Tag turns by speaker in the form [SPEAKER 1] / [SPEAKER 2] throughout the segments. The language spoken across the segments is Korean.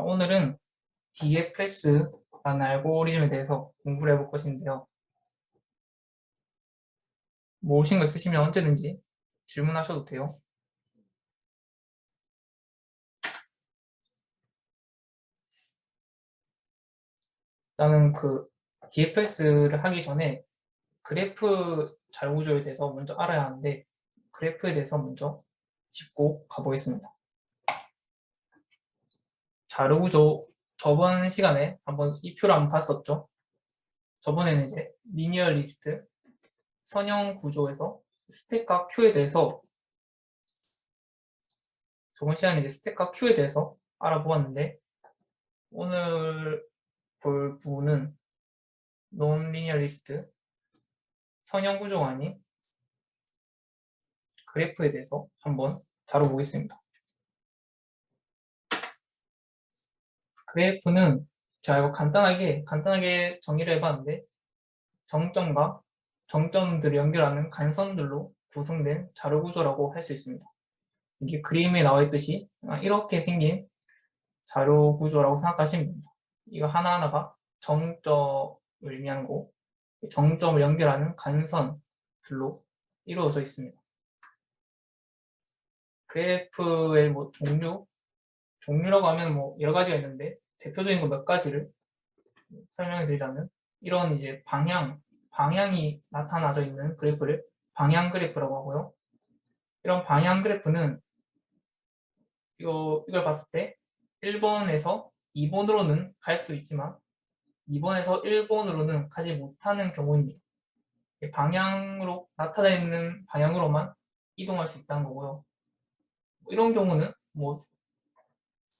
[SPEAKER 1] 오늘은 DFS라는 알고리즘에 대해서 공부를 해볼 것인데요. 모르신 거 있으시면 언제든지 질문하셔도 돼요. 나는 DFS를 하기 전에 그래프 자료구조에 대해서 먼저 알아야 하는데 그래프에 대해서 먼저 짚고 가보겠습니다. 자료구조 저번 시간에 한번 이 표를 한번 봤었죠. 저번에는 이제 리니어 리스트 선형 구조에서 스택과 큐에 대해서 저번 시간에 이제 스택과 큐에 대해서 알아보았는데 오늘 볼 부분은 논리니어 리스트 선형 구조가 아닌 그래프에 대해서 한번 다뤄보겠습니다. 그래프는 제가 이거 간단하게 정의를 해봤는데 정점과 정점들을 연결하는 간선들로 구성된 자료 구조라고 할 수 있습니다. 이게 그림에 나와 있듯이 이렇게 생긴 자료 구조라고 생각하시면 됩니다. 이거 하나하나가 정점을 의미하는 거고 정점을 연결하는 간선들로 이루어져 있습니다. 그래프의 종류라고 하면 여러 가지가 있는데 대표적인 거 몇 가지를 설명해 드리자면 이런 이제 방향이 나타나져 있는 그래프를 방향 그래프라고 하고요. 이런 방향 그래프는 이걸 봤을 때 1번에서 2번으로는 갈 수 있지만 2번에서 1번으로는 가지 못하는 경우입니다. 방향으로 나타나 있는 방향으로만 이동할 수 있다는 거고요. 이런 경우는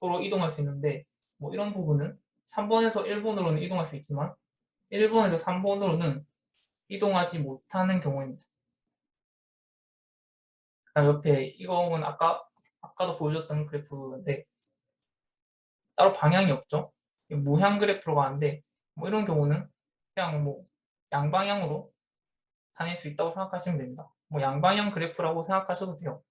[SPEAKER 1] 서로 이동할 수 있는데 이런 부분은 3번에서 1번으로는 이동할 수 있지만 1번에서 3번으로는 이동하지 못하는 경우입니다. 그다음 옆에 이거는 아까도 보여줬던 그래프인데 따로 방향이 없죠. 무향 그래프로 가는데 이런 경우는 그냥 양방향으로 다닐 수 있다고 생각하시면 됩니다. 양방향 그래프라고 생각하셔도 돼요.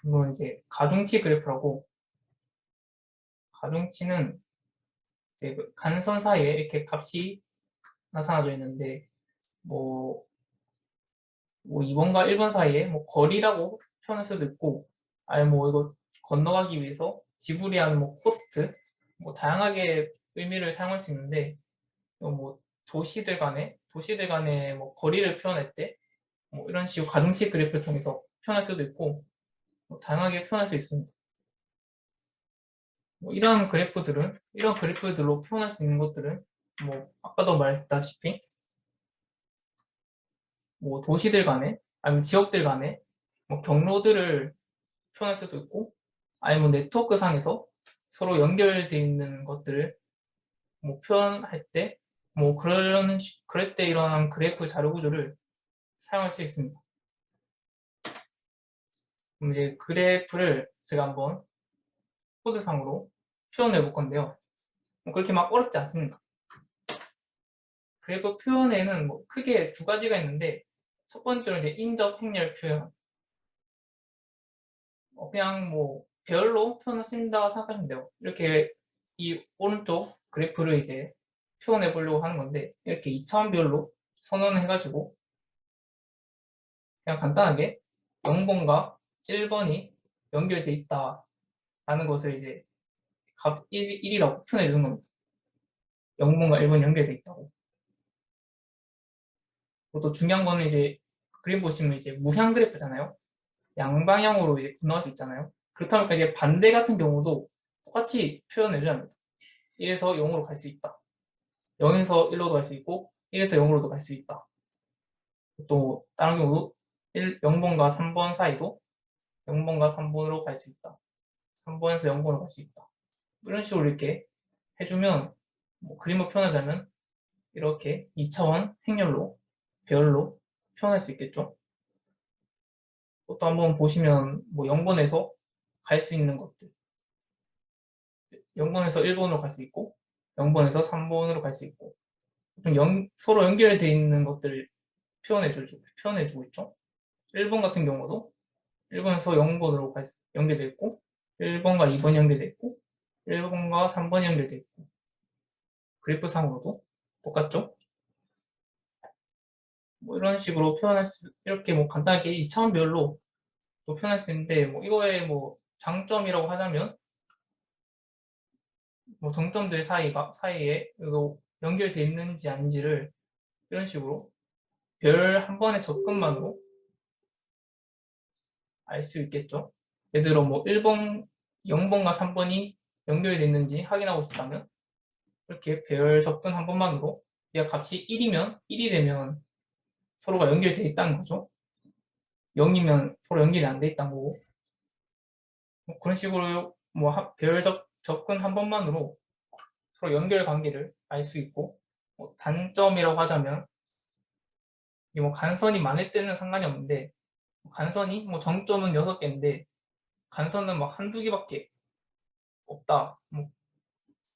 [SPEAKER 1] 이건 이제 가중치 그래프라고 가중치는 간선 사이에 이렇게 값이 나타나져 있는데 2번과 1번 사이에 거리라고 표현할 수도 있고 아니 이거 건너가기 위해서 지불해야 하는 코스트 다양하게 의미를 사용할 수 있는데 도시들 간의 거리를 표현할 때 이런 식으로 가중치 그래프를 통해서 표현할 수도 있고 다양하게 표현할 수 있습니다. 이런 그래프들로 표현할 수 있는 것들은 아까도 말했다시피 도시들 간에 아니면 지역들 간에 경로들을 표현할 수도 있고 아니면 네트워크 상에서 서로 연결되어 있는 것들을 표현할 때 그럴 때 일어난 그래프 자료 구조를 사용할 수 있습니다. 그럼 이제 그래프를 제가 한번 코드상으로 표현해 볼 건데요. 그렇게 막 어렵지 않습니다. 그래프 표현에는 크게 두 가지가 있는데 첫 번째로 이제 인접 행렬 표현. 그냥 배열로 표현하신다 생각하시면 돼요. 이렇게 이 오른쪽 그래프를 이제 표현해 보려고 하는 건데 이렇게 2차원 배열로 선언을 해가지고 그냥 간단하게 0번과 1번이 연결돼 있다라는 것을 이제 값 1이라고 표현해 주는 겁니다. 0번과 1번이 연결돼 있다고. 또 중요한 거는 이제 그림 보시면 이제 무향 그래프잖아요. 양방향으로 이제 분화할 수 있잖아요. 그렇다면 이제 반대 같은 경우도 똑같이 표현해 줘야 합니다. 1에서 0으로 갈 수 있다. 0에서 1로도 갈 수 있고 1에서 0으로도 갈 수 있다. 또 다른 경우도 0번과 3번 사이도 0번과 3번으로 갈 수 있다. 3번에서 0번으로 갈 수 있다. 이런 식으로 이렇게 해주면 그림을 표현하자면 이렇게 2차원 행렬로 배열로 표현할 수 있겠죠. 또 한번 보시면 0번에서 갈 수 있는 것들 0번에서 1번으로 갈 수 있고 0번에서 3번으로 갈 수 있고 서로 연결되어 있는 것들을 표현해주고 있죠. 1번 같은 경우도 1번에서 0번으로 연결돼 있고 1번과 2번이 연결돼 있고 1번과 3번이 연결돼 있고 그래프상으로도 똑같죠? 뭐 이런 식으로 이렇게 뭐 간단하게 2차원별로 또 표현할 수 있는데 뭐 이거의 뭐 장점이라고 하자면 뭐 정점들 사이에 이거 연결돼 있는지 아닌지를 이런 식으로 별 한 번의 접근만으로 알 수 있겠죠. 예를 들어 뭐 1번, 0번과 3번이 연결돼 있는지 확인하고 싶다면 이렇게 별 접근 한 번만으로 얘가 값이 1이 되면 서로가 연결돼 있다는 거죠. 0이면 서로 연결이 안 돼 있다는 거고 뭐 그런 식으로 뭐 접근 한 번만으로 서로 연결 관계를 알 수 있고 뭐 단점이라고 하자면 이게 뭐 간선이 많을 때는 상관이 없는데 간선이 뭐 정점은 6개인데 간선은 막 한두 개밖에 없다. 뭐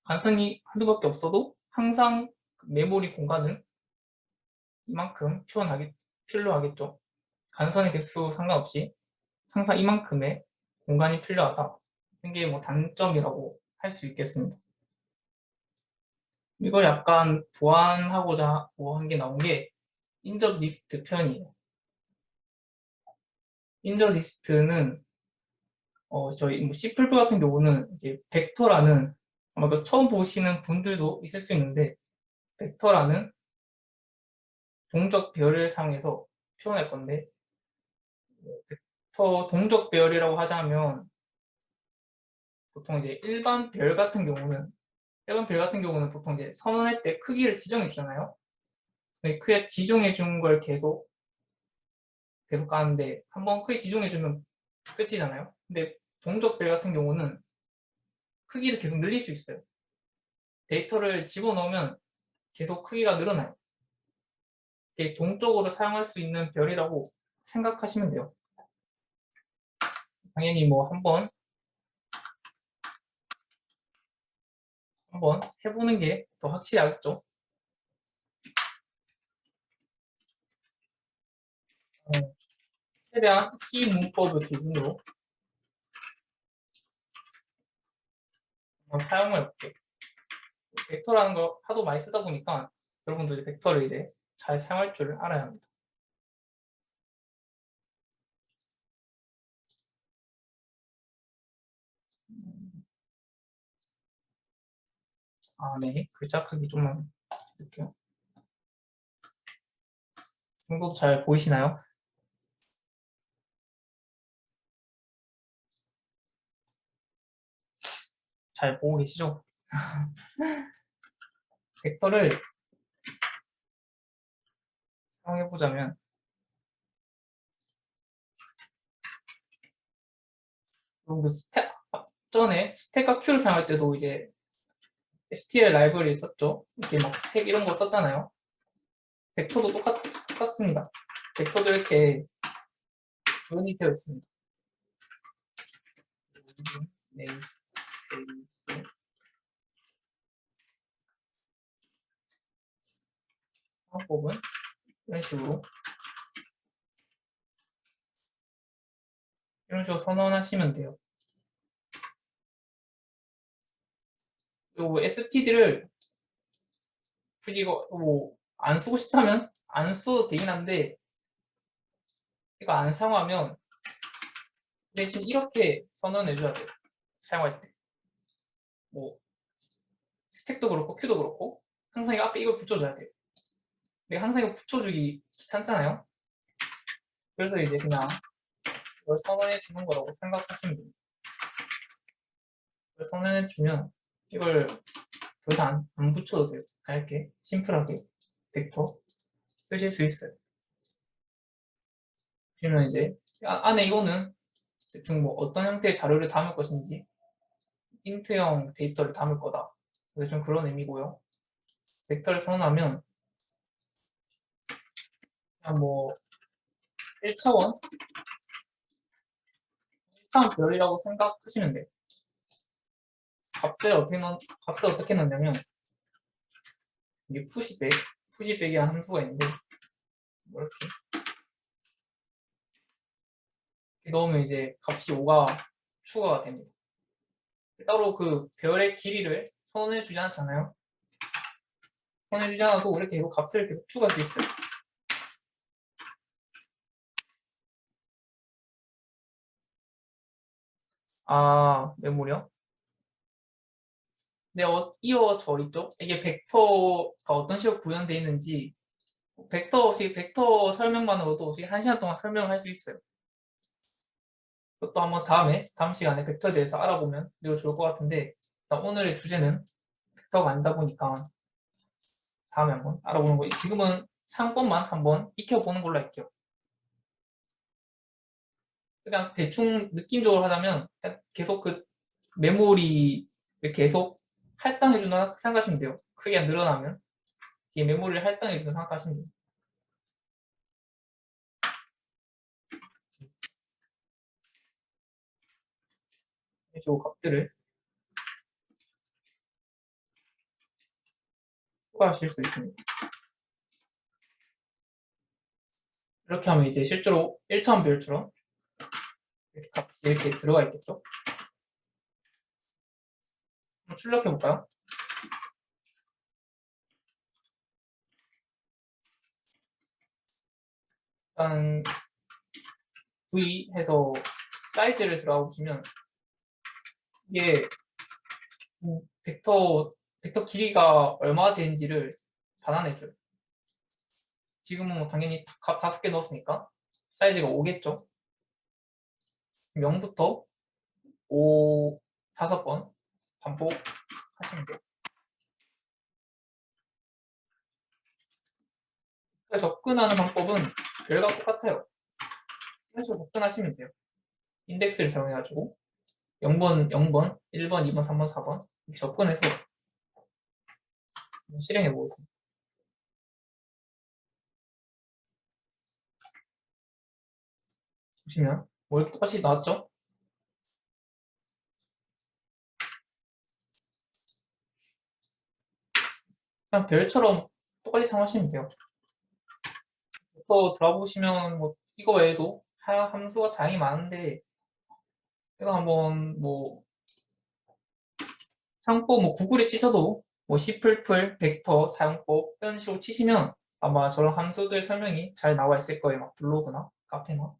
[SPEAKER 1] 간선이 한두 개밖에 없어도 항상 메모리 공간은 이만큼 필요하겠죠. 간선의 개수 상관없이 항상 이만큼의 공간이 필요하다. 이게 뭐 단점이라고 할 수 있겠습니다. 이걸 약간 보완하고자 한 게 나온 게 인적 리스트 편이에요. 인적 리스트는 저희 뭐 C++ 같은 경우는 이제 벡터라는 아마 그 처음 보시는 분들도 있을 수 있는데 벡터라는 동적 배열을 사용해서 표현할 건데 벡터 동적 배열이라고 하자면 보통 이제 일반 별 같은 경우는 보통 이제 선언할 때 크기를 지정해 주잖아요. 근데 크게 지정해 준 걸 계속 가는데 한번 크게 지정해 주면 끝이잖아요. 근데 동적 별 같은 경우는 크기를 계속 늘릴 수 있어요. 데이터를 집어넣으면 계속 크기가 늘어나요. 이게 동적으로 사용할 수 있는 별이라고 생각하시면 돼요. 당연히 뭐 한번 해보는 게 더 확실히 알겠죠. 최대한 C 문법을 기준으로 한번 사용을 해볼게요. 벡터라는 걸 하도 많이 쓰다 보니까 여러분들이 벡터를 이제 잘 사용할 줄 알아야 합니다. 네. 글자 크기 좀만 해볼게요. 정도 잘 보이시나요? 잘 보고 계시죠? 벡터를 사용해보자면 그 전에 스택과 큐를 사용할 때도 이제 STL 라이브러리 썼죠? 이렇게 막 스택 이런 거 썼잖아요. 벡터도 똑같습니다. 벡터도 이렇게 구현이 되어 있습니다. 네임스페이스 사용법은 이런 식으로 선언하시면 돼요. 그리고 std를 굳이 이거 뭐 안 쓰고 싶다면 안 써도 되긴 한데 이거 안 사용하면 대신 이렇게 선언해줘야 돼요. 사용할 때. 뭐 스택도 그렇고 큐도 그렇고 항상 이거 앞에 이걸 붙여줘야 돼요. 근데 항상 이거 붙여주기 귀찮잖아요. 그래서 이제 그냥 이걸 선언해 주는 거라고 생각하시면 됩니다. 이걸 선언해 주면 이걸 더 이상 안 붙여도 돼요. 이렇게 심플하게 벡터 쓰실 수 있어요. 그러면 이제 안에 이거는 대충 뭐 어떤 형태의 자료를 담을 것인지 인트형 데이터를 담을 거다. 그래서 좀 그런 의미고요. 벡터를 선언하면 그냥 뭐 1차원 별이라고 생각하시면 돼요. 값을 어떻게 넣냐면 이게 푸시백이라는 함수가 있는데 뭐 넣으면 이제 값이 5가 추가가 됩니다. 따로 그 별의 길이를 선언해주지 않았잖아요. 선언해주지 않아도 이렇게 계속 값을 계속 추가할 수 있어요. 아, 메모리요? 네, 이어져 있죠? 이게 벡터가 어떤 식으로 구현되어 있는지 벡터 설명만으로도 혹시 1시간 동안 설명을 할 수 있어요. 그것도 한번 다음 시간에 벡터에 대해서 알아보면 이거 좋을 것 같은데 일단 오늘의 주제는 벡터가 아니다 보니까 다음에 한번 알아보는 거. 지금은 상권만 한번 익혀보는 걸로 할게요. 그냥 대충 느낌적으로 하자면 계속 그 메모리를 계속 할당해준다 생각하시면 돼요. 크기가 늘어나면 뒤에 메모리를 할당해준다 생각하시면 돼요. 이 값들을 추가하실 수 있습니다. 이렇게 하면 이제 실제로 1차원 비율처럼 이렇게 값이 이렇게 들어가 있겠죠. 한번 출력해 볼까요? 일단 V 해서 사이즈를 들어가 보시면 이게 벡터 길이가 얼마나 되는지를 반환해줘요. 지금은 뭐 당연히 값 5개 넣었으니까 사이즈가 5겠죠. 0부터 5 5번 반복하시면 돼요. 접근하는 방법은 별과 똑같아요. 이런 식으로 접근하시면 돼요. 인덱스를 사용해가지고 0번, 0번, 1번, 2번, 3번, 4번 이렇게 접근해서 실행해 보겠습니다. 보시면 뭐 이렇게 똑같이 나왔죠? 그냥 별처럼 똑같이 사용하시면 돼요. 또 들어보시면 뭐 이거 외에도 함수가 다양히 많은데 제가 한번 뭐 사용법 뭐 구글에 치셔도 뭐 C++, 벡터 사용법 이런 식으로 치시면 아마 저런 함수들 설명이 잘 나와 있을 거예요. 막 블로그나 카페나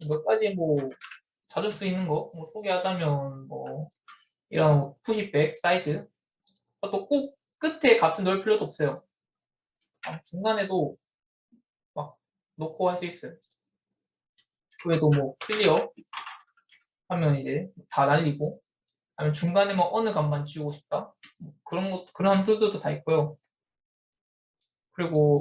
[SPEAKER 1] 몇 가지 뭐 자주 쓰이는 거 뭐 소개하자면 뭐 이런 푸시백 사이즈 또 꼭 끝에 값을 넣을 필요도 없어요. 중간에도 막 놓고 할 수 있어요. 그래도 뭐 클리어 하면 이제 다 날리고 아니면 중간에 뭐 어느 값만 지우고 싶다 뭐 그런 함수들도 다 있고요. 그리고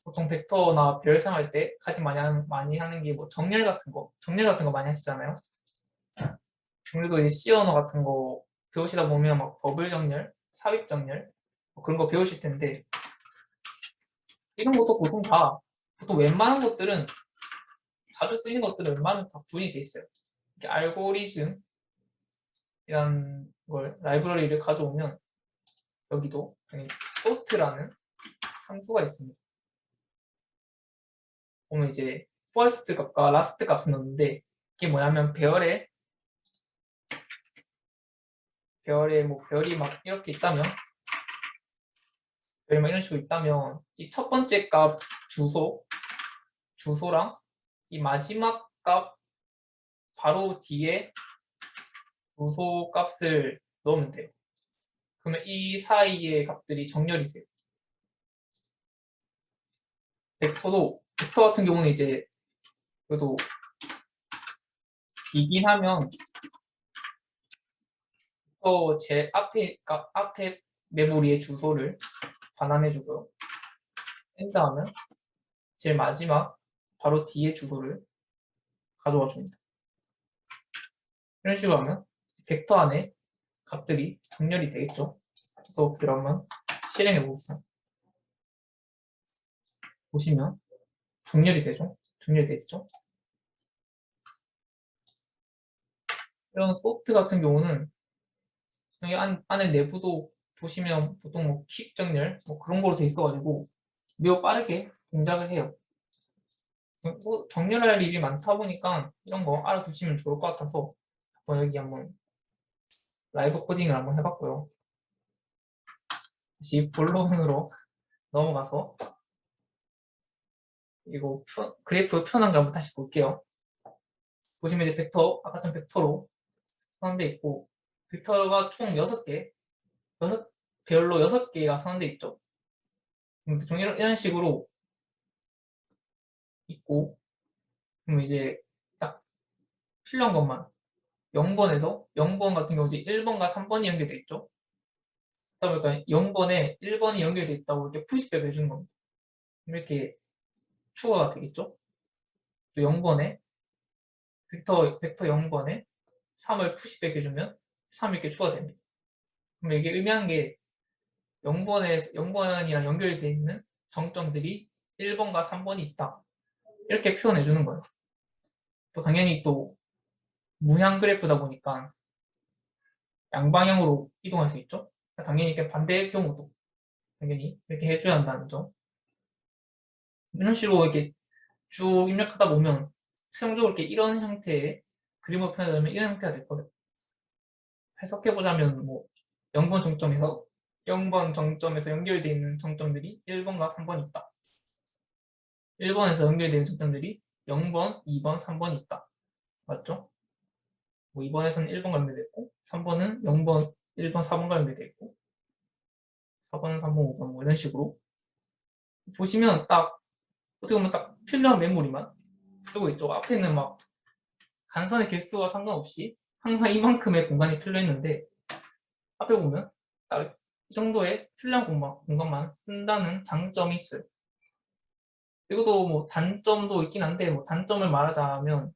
[SPEAKER 1] 보통 벡터나 별 사용할 때 가장 많이 하는 게 뭐 정렬 같은 거 많이 하시잖아요. 정렬도 이제 C 언어 같은 거 배우시다 보면 막 버블 정렬, 삽입 정렬 뭐 그런 거 배우실 텐데 이런 것도 보통 웬만한 것들은 자주 쓰이는 것들은 웬만하면 다 구현이 돼 있어요. 이렇게 알고리즘 이런 걸 라이브러리를 가져오면 여기도 sort라는 함수가 있습니다. 보면 이제 first 값과 last 값을 넣는데 이게 뭐냐면 별에 뭐 별이 막 이렇게 있다면 별이 막 이런 식으로 있다면 이 첫 번째 값 주소랑 이 마지막 값 바로 뒤에 주소 값을 넣으면 돼요. 그러면 이 사이의 값들이 정렬이 돼요. 벡터 같은 경우는 이제 그래도 비긴 하면 또 제 앞에 메모리의 주소를 반환해 주고요. 엔터 하면 제일 마지막 바로 뒤에 주소를 가져와 줍니다. 이런 식으로 하면 벡터 안에 값들이 정렬이 되겠죠. 그래서 그러면 실행해 보겠습니다. 보시면 정렬이 되죠. 정렬이 되죠. 이런 소프트 같은 경우는 여기 안에 내부도 보시면 보통 뭐 퀵 정렬 뭐 그런 걸로 돼 있어가지고 매우 빠르게 동작을 해요. 정렬할 일이 많다 보니까 이런 거 알아두시면 좋을 것 같아서 여기 한번 라이브 코딩을 한번 해봤고요. 다시 본론으로 넘어가서 이거 그래프 표현한 거 한번 다시 볼게요. 보시면 이제 벡터, 아까처럼 벡터로 선언돼 있고, 벡터가 총 6개, 6별로 6개가 선언돼 있죠. 대충 이런 식으로 있고, 그럼 이제 딱 필요한 것만 0번에서 0번 같은 경우 이제 1번과 3번이 연결돼 있죠. 그러다 보니까 0번에 1번이 연결돼 있다고 이렇게 푸시백 해주는 겁니다. 이렇게 추가가 되겠죠. 또 0번에 벡터 0번에 3을 푸시백 해주면 3 이렇게 추가됩니다. 그럼 이게 의미하는 게 0번이랑 연결되어 있는 정점들이 1번과 3번이 있다. 이렇게 표현해 주는 거예요. 또 당연히 또 무향 그래프다 보니까 양방향으로 이동할 수 있죠. 당연히 이렇게 반대의 경우도 당연히 이렇게 해줘야 한다는 점. 이런 식으로 이렇게 쭉 입력하다 보면 최종적으로 이렇게 이런 형태의 그림을 표현하자면 이런 형태가 될 거예요. 해석해보자면 뭐 0번 정점에서 0번 정점에서 연결되어 있는 정점들이 1번과 3번이 있다. 1번에서 연결되는 정점들이 0번, 2번, 3번이 있다. 맞죠? 뭐 2번에서는 1번과 연결되어 있고 3번은 0번, 1번, 4번과 연결되어 있고 4번은 3번, 5번 뭐 이런 식으로 보시면 딱 어떻게 보면 딱 필요한 메모리만 쓰고 있죠. 앞에는 막 간선의 개수와 상관없이 항상 이만큼의 공간이 필요했는데 앞에 보면 딱 이 정도의 필요한 공간만 쓴다는 장점이 있어요. 이것도 뭐 단점도 있긴 한데 뭐 단점을 말하자면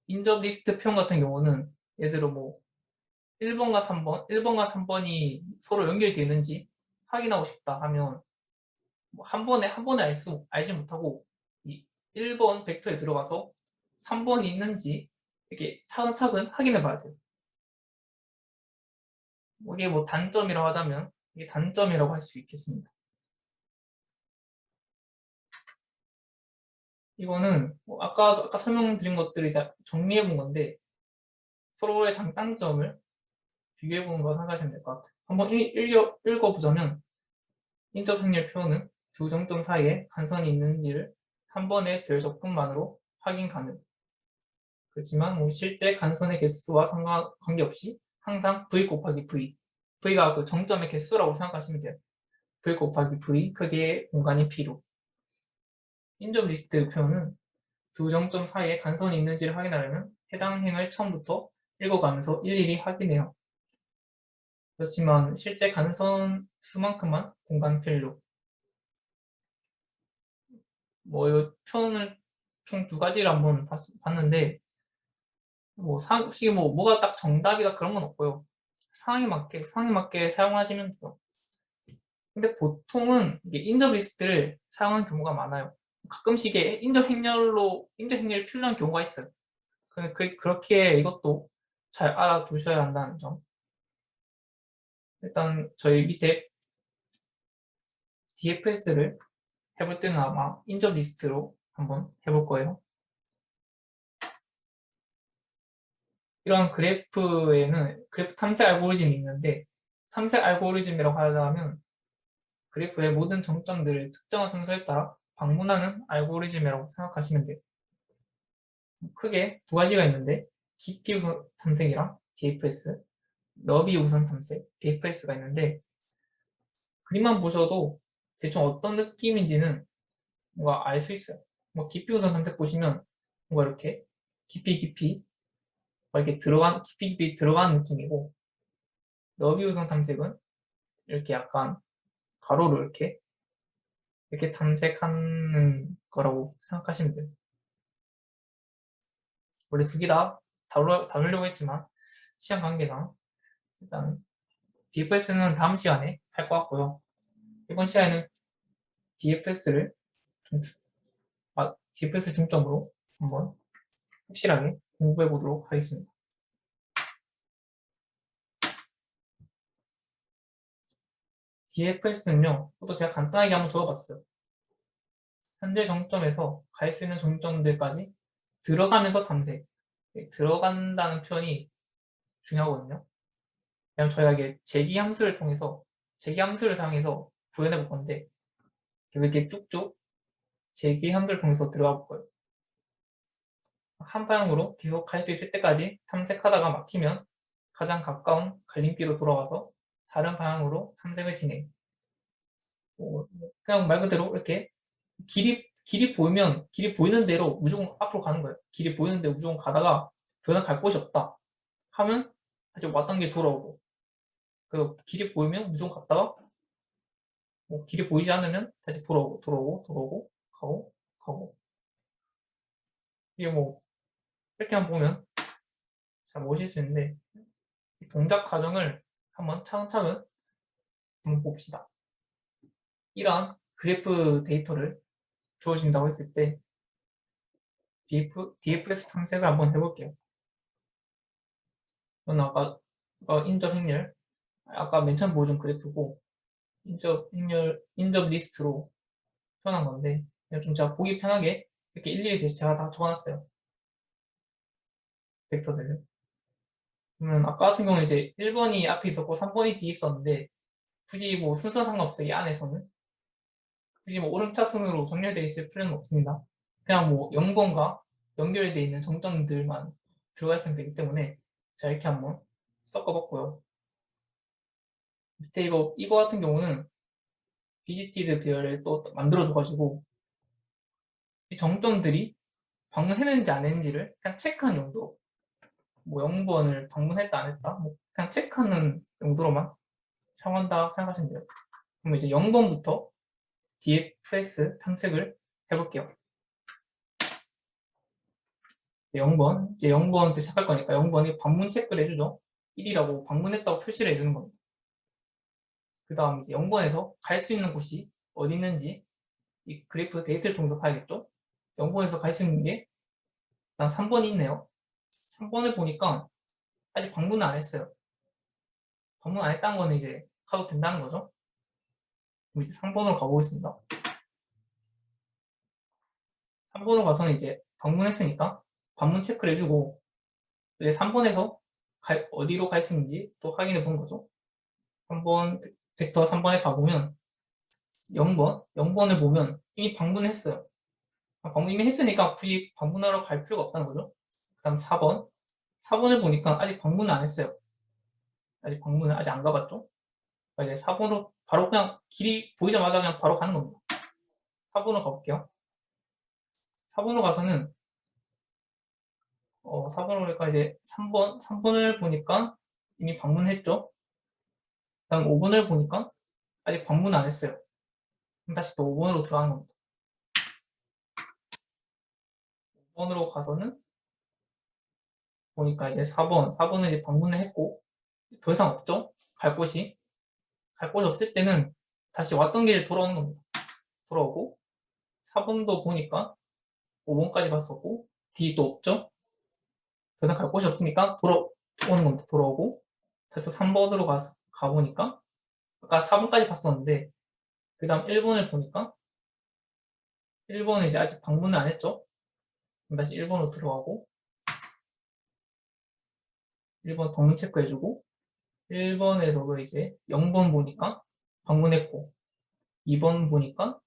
[SPEAKER 1] 인접 리스트 표현 같은 경우는 예를 들어 뭐 1번과 3번이 서로 연결되어 있는지 확인하고 싶다 하면 뭐 한 번에 알지 못하고 이 1번 벡터에 들어가서 3번이 있는지 이렇게 차근차근 확인해 봐야 돼요. 이게 뭐 단점이라고 하자면 이게 단점이라고 할 수 있겠습니다. 이거는 뭐 아까 설명드린 것들을 이제 정리해 본 건데 서로의 장단점을 비교해 보는 거 생각하시면 될 것 같아요. 한번 읽어보자면 인접 행렬 표현은 두 정점 사이에 간선이 있는지를 한 번의 별 접근만으로 확인 가능. 그렇지만 뭐 실제 간선의 개수와 관계없이 항상 v 곱하기 v, v가 그 정점의 개수라고 생각하시면 돼요. v 곱하기 v 크기의 공간이 필요. 인접 리스트 표현은 두 정점 사이에 간선이 있는지를 확인하려면 해당 행을 처음부터 읽어가면서 일일이 확인해요. 그렇지만 실제 간선 수만큼만 공간 필요. 뭐 이 표현을 총 2가지를 한번 봤는데 뭐 혹시 뭐가 딱 정답이다 그런 건 없고요. 상황에 맞게 사용하시면 돼요. 근데 보통은 이게 인접 리스트를 사용하는 경우가 많아요. 가끔씩 인접 행렬 필요한 경우가 있어요. 그렇게 이것도 잘 알아두셔야 한다는 점. 일단 저희 밑에 DFS를 해볼 때는 아마 인접 리스트로 한번 해볼 거예요. 이런 그래프에는 그래프 탐색 알고리즘이 있는데 탐색 알고리즘이라고 하자면 그래프의 모든 정점들을 특정한 순서에 따라 방문하는 알고리즘이라고 생각하시면 돼요. 크게 2가지가 있는데 깊이 우선 탐색이랑 DFS, 너비 우선 탐색, DFS가 있는데 그림만 보셔도 대충 어떤 느낌인지는 뭔가 알 수 있어요. 뭐 깊이 우선 탐색 보시면 뭔가 이렇게 깊이 이렇게 깊이 들어간 느낌이고 너비 우선 탐색은 이렇게 약간 가로로 이렇게 탐색하는 거라고 생각하시면 돼요. 원래 2개 다 다루려고 했지만 시간 관계상 일단 DFS는 다음 시간에 할 것 같고요. 이번 시간에는 DFS를 DFS 중점으로 한번 확실하게 공부해 보도록 하겠습니다. DFS는요, 또 제가 간단하게 한번 적어봤어요. 현재 정점에서 갈 수 있는 정점들까지 들어가면서 탐색. 들어간다는 표현이 중요하거든요. 왜냐면 저희가 이게 제기 함수를 통해서 제기 함수를 사용해서 구현해 볼 건데 계속 이렇게 쭉쭉 제기 함수를 통해서 들어가 볼 거예요. 한 방향으로 계속 갈 수 있을 때까지 탐색하다가 막히면 가장 가까운 갈림길로 돌아와서 다른 방향으로 탐색을 진행. 그냥 말 그대로 이렇게 길이 보이는 대로 무조건 앞으로 가는 거예요. 길이 보이는 대로 무조건 가다가 더 이상 갈 곳이 없다 하면 다시 왔던 길 돌아오고, 그래서 길이 보이면 무조건 갔다가 길이 보이지 않으면 다시 돌아오고 가고. 이게 이렇게만 보면 잘 모실 수 있는데 이 동작 과정을 한번 차근차근 한번 봅시다. 이러한 그래프 데이터를 주어진다고 했을 때 DFS 탐색을 한번 해볼게요. 저는 아까 인접 행렬, 아까 맨 처음 보여준 그래프고 인접 리스트로 표현한 건데 그냥 좀 제가 보기 편하게 이렇게 일일이 제가 다 적어놨어요. 벡터들을. 그러면 아까 같은 경우는 이제 1번이 앞에 있었고 3번이 뒤에 있었는데 굳이 순서 상관없어요. 이 안에서는. 굳이 오름차순으로 정렬되어 있을 필요는 없습니다. 그냥 0번과 연결되어 있는 정점들만 들어가 있으면 되기 때문에 자 이렇게 한번 섞어봤고요. 밑에 이거 같은 경우는 비지티드 배열을 또 만들어줘가지고 이 정점들이 방문했는지 안 했는지를 그냥 체크하는 용도로 0번을 방문했다 안 했다 그냥 체크하는 용도로만 사용한다 생각하시면 돼요. 그럼 이제 0번부터 DFS 탐색을 해볼게요. 0번, 이제 0번부터 시작할 거니까 0번이 방문 체크를 해주죠. 1이라고 방문했다고 표시를 해주는 겁니다. 그 다음 이제 0번에서 갈 수 있는 곳이 어디 있는지 이 그래프 데이터를 통해서 봐야겠죠. 0번에서 갈 수 있는 게 일단 3번이 있네요. 3번을 보니까 아직 방문을 안 했어요. 방문 안 했다는 거는 이제 가도 된다는 거죠. 그럼 이제 3번으로 가보겠습니다. 3번으로 가서는 이제 방문했으니까 방문 체크를 해주고 이제 3번에서 어디로 갈 수 있는지 또 확인해 보는 거죠. 3번 벡터 3번에 가보면 0번을 보면 이미 방문했어요. 이미 했으니까 굳이 방문하러 갈 필요가 없다는 거죠. 그 다음 4번을 보니까 아직 방문을 안 했어요. 아직 방문을 아직 안 가봤죠. 그러니까 이제 4번으로 바로 그냥 길이 보이자마자 그냥 바로 가는 겁니다. 4번으로 가볼게요. 4번으로 가서는 4번으로 가니까 이제 3번을 보니까 이미 방문했죠. 그 다음 5번을 보니까 아직 방문 안 했어요. 그럼 다시 또 5번으로 들어가는 겁니다. 5번으로 가서는 보니까 이제 4번은 이제 방문을 했고 더 이상 없죠? 갈 곳이 없을 때는 다시 왔던 길을 돌아오는 겁니다. 돌아오고 4번도 보니까 5번까지 봤었고 D도 없죠? 더 이상 갈 곳이 없으니까 돌아오는 겁니다. 돌아오고 다시 또 3번으로 가보니까 아까 4번까지 봤었는데 그 다음 1번을 보니까 1번은 이제 아직 방문을 안 했죠? 그럼 다시 1번으로 들어가고 1번 방문 체크해주고 1번에서도 이제 0번 보니까 방문했고 2번 보니까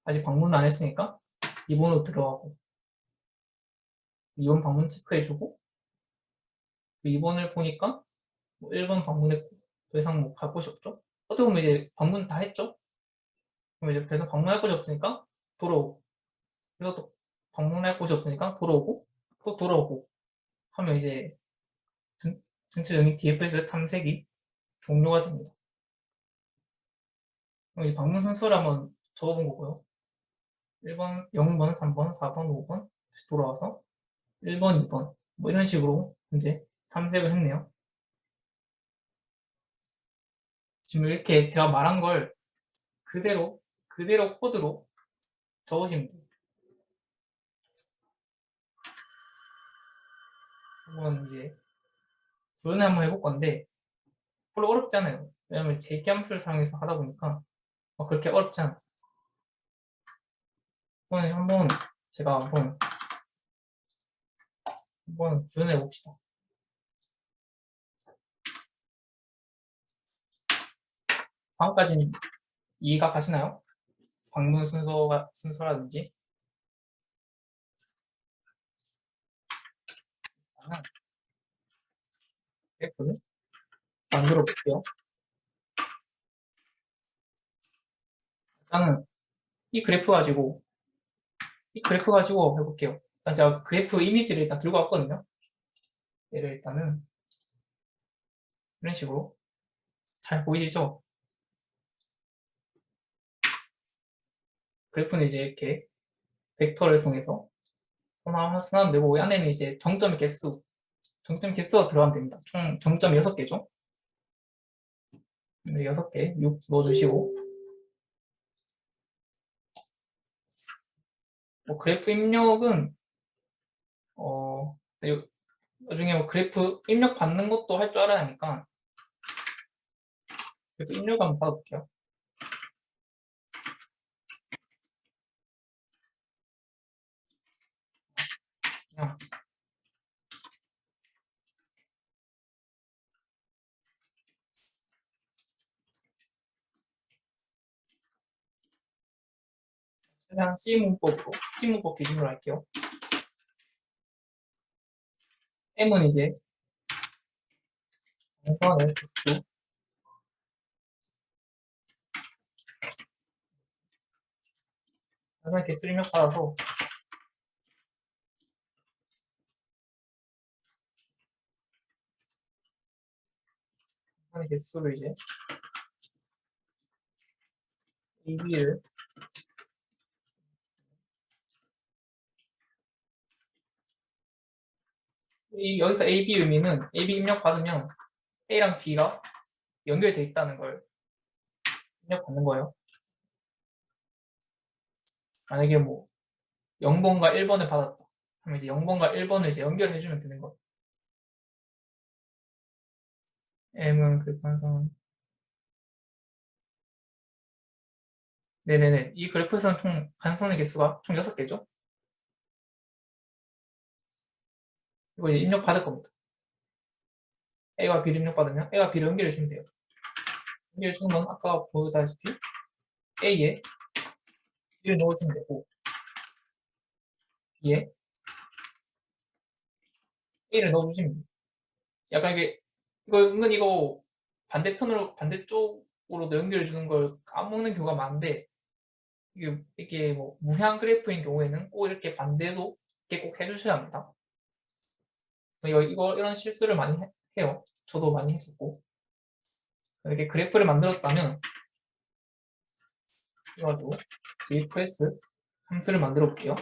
[SPEAKER 1] 아직 방문 안 했으니까 2번으로 들어가고 2번 방문 체크해주고 2번을 보니까 1번 방문했고 더 이상 갈 곳이 없죠. 어떻게 보면 이제 방문 다 했죠. 그럼 이제 더 이상 방문할 곳이 없으니까 돌아오고 그래서 또 방문할 곳이 없으니까 돌아오고 또 돌아오고 하면 이제 전체적인 DFS 탐색이 종료가 됩니다. 그럼 이 방문 순서를 한번 적어본 거고요. 1번, 0번, 3번, 4번, 5번 다시 돌아와서 1번, 2번 이런 식으로 이제 탐색을 했네요. 지금 이렇게 제가 말한 걸 그대로 코드로 적으시면 돼요. 한번 이제 구현을 한번 해볼 건데 별로 어렵지 않아요. 왜냐면 제기함수를 사용해서 하다 보니까 그렇게 어렵지 않아요. 한번 제가 한번 구현해 봅시다. 다음까지는 이해가 가시나요? 방문 순서라든지. 그래프를 만들어 볼게요. 일단은 이 그래프 가지고 해볼게요. 일단 제가 그래프 이미지를 일단 들고 왔거든요. 얘를 일단은 이런 식으로 잘 보이시죠? 그래프는 이제 이렇게 벡터를 통해서 하나 내고 이 안에는 이제 정점 개수가 들어가면 됩니다. 총 정점이 6개죠. 6개 6 넣어주시고 그래프 입력은 나중에 그래프 입력 받는 것도 할 줄 알아야 하니까 그래프 입력 한번 받아볼게요. 그냥 최대한 C 문법 기준으로 할게요. M은 이제 공간의 개수 공간의 개수를 입력받아서 공간의 개수를 이제 AB를 여기서 AB 의미는 AB 입력 받으면 A랑 B가 연결돼 있다는 걸 입력 받는 거예요. 만약에 뭐 0번과 1번을 받았다. 그럼 이제 0번과 1번을 이제 연결해주면 되는 거예요. M은 그 관상 네네네. 이 그래프에서는 총 간선의 개수가 총 6개죠. 이거 이제 입력 받을 겁니다. A와 B를 입력 받으면 A와 B를 연결해 주면 돼요. 연결해 주는 건 아까 보다시피 A에 B를 넣어주면 되고 B에 A를 넣어주시면 돼요. 약간 이거 반대쪽으로도 연결해 주는 걸 까먹는 경우가 많은데 이게 뭐 무향 그래프인 경우에는 꼭 이렇게 반대도 이렇게 꼭 해주셔야 합니다. 이런 실수를 많이 해요. 저도 많이 했었고. 이렇게 그래프를 만들었다면 이래가지고 gfs 함수를 만들어 볼게요.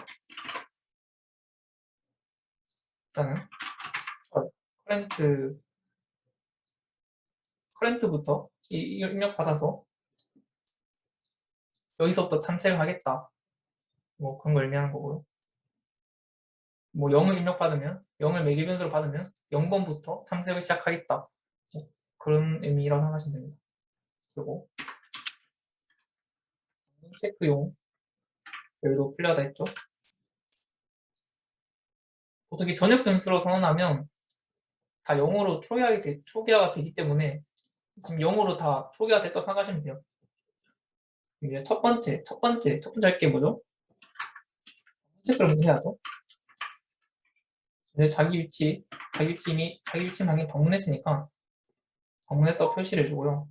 [SPEAKER 1] 일단은 커렌트부터 입력 받아서 여기서부터 탐색을 하겠다. 뭐 그런 걸 의미하는 거고요. 뭐 0을 입력받으면 0을 매개변수로 받으면 0번부터 탐색을 시작하겠다. 뭐 그런 의미라고 생각하시면 됩니다. 그리고 체크용 여기도 풀려다 했죠. 보통 이게 전역 변수로 선언하면 다 0으로 초기화가 되기 때문에 지금 0으로 다 초기화 됐다고 생각하시면 돼요. 이제 첫 번째 할 게 뭐죠? 체크를 먼저 해야죠. 이제 자기 위치는 당연히 방문했으니까 방문했다고 표시를 해주고요.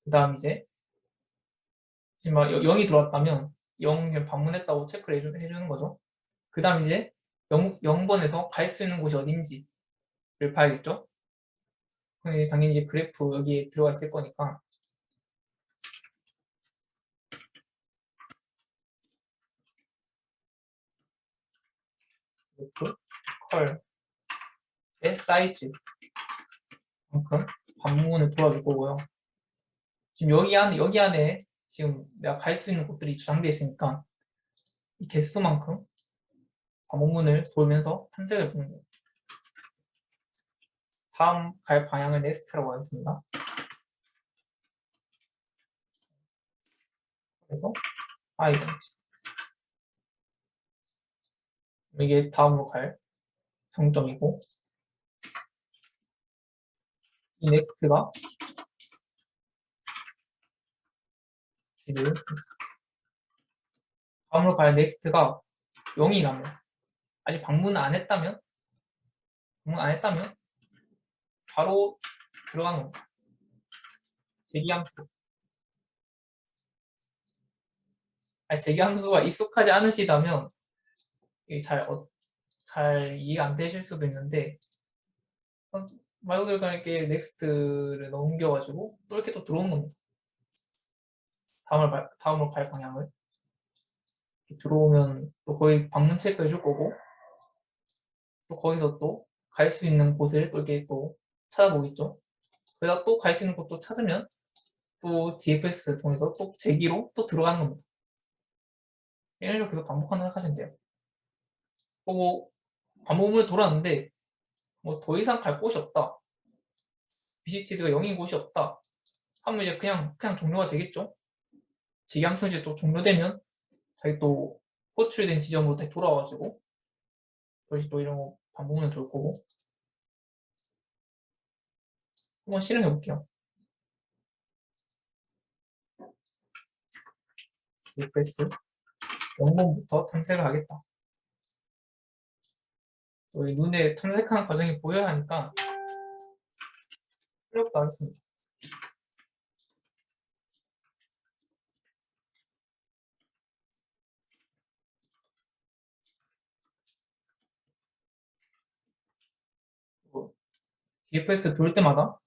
[SPEAKER 1] 그 다음 이제 지금 0이 들어왔다면 0을 방문했다고 체크를 해주는 거죠. 그 다음 이제 0번에서 갈 수 있는 곳이 어딘지를 봐야겠죠. 당연히 이제 그래프 여기에 들어가 있을 거니까 그래프 컬의 사이즈만큼 방문을 도와줄 거고요. 지금 여기 안에 지금 내가 갈 수 있는 곳들이 저장되어 있으니까 이 개수만큼 방문을 돌면서 탐색을 보는 거예요. 다음 갈 방향을 네스트라고 하겠습니다. 그래서 이동지 이게 다음으로 갈 정점이고, 이 넥스트가 다음으로 갈 넥스트가 0이라면, 아직 방문 안 했다면 바로 들어가는 겁니다. 제기함수. 제기함수가 익숙하지 않으시다면 이게 잘 이해가 안 되실 수도 있는데, 말 그대로 그냥 이렇게 넥스트를 넘겨가지고 또 이렇게 또 들어오는 겁니다. 다음으로 갈 방향을 이렇게 들어오면 또 거의 방문 체크해 줄 거고, 또 거기서 또 갈 수 있는 곳을 또 이렇게 또 찾아보겠죠. 그러다 또 갈 수 있는 곳도 찾으면 또 DFS 통해서 또 제기로 또 들어가는 겁니다. 이런 식으로 계속 반복한다 생각하시면 돼요. 뭐 반복문을 돌았는데 뭐 더 이상 갈 곳이 없다. BCTD가 0인 곳이 없다. 하면 이제 그냥 종료가 되겠죠. 제기함수 이제 또 종료되면 자기 또 호출된 지점으로 다시 돌아와가지고 다시 또 이런 거 반복문을 돌 거고. 한번 실행해 볼게요. DFS 0번부터 탐색을 하겠다. 눈에 탐색하는 과정이 보여야 하니까 출력도 하겠습니다. DFS 돌 때마다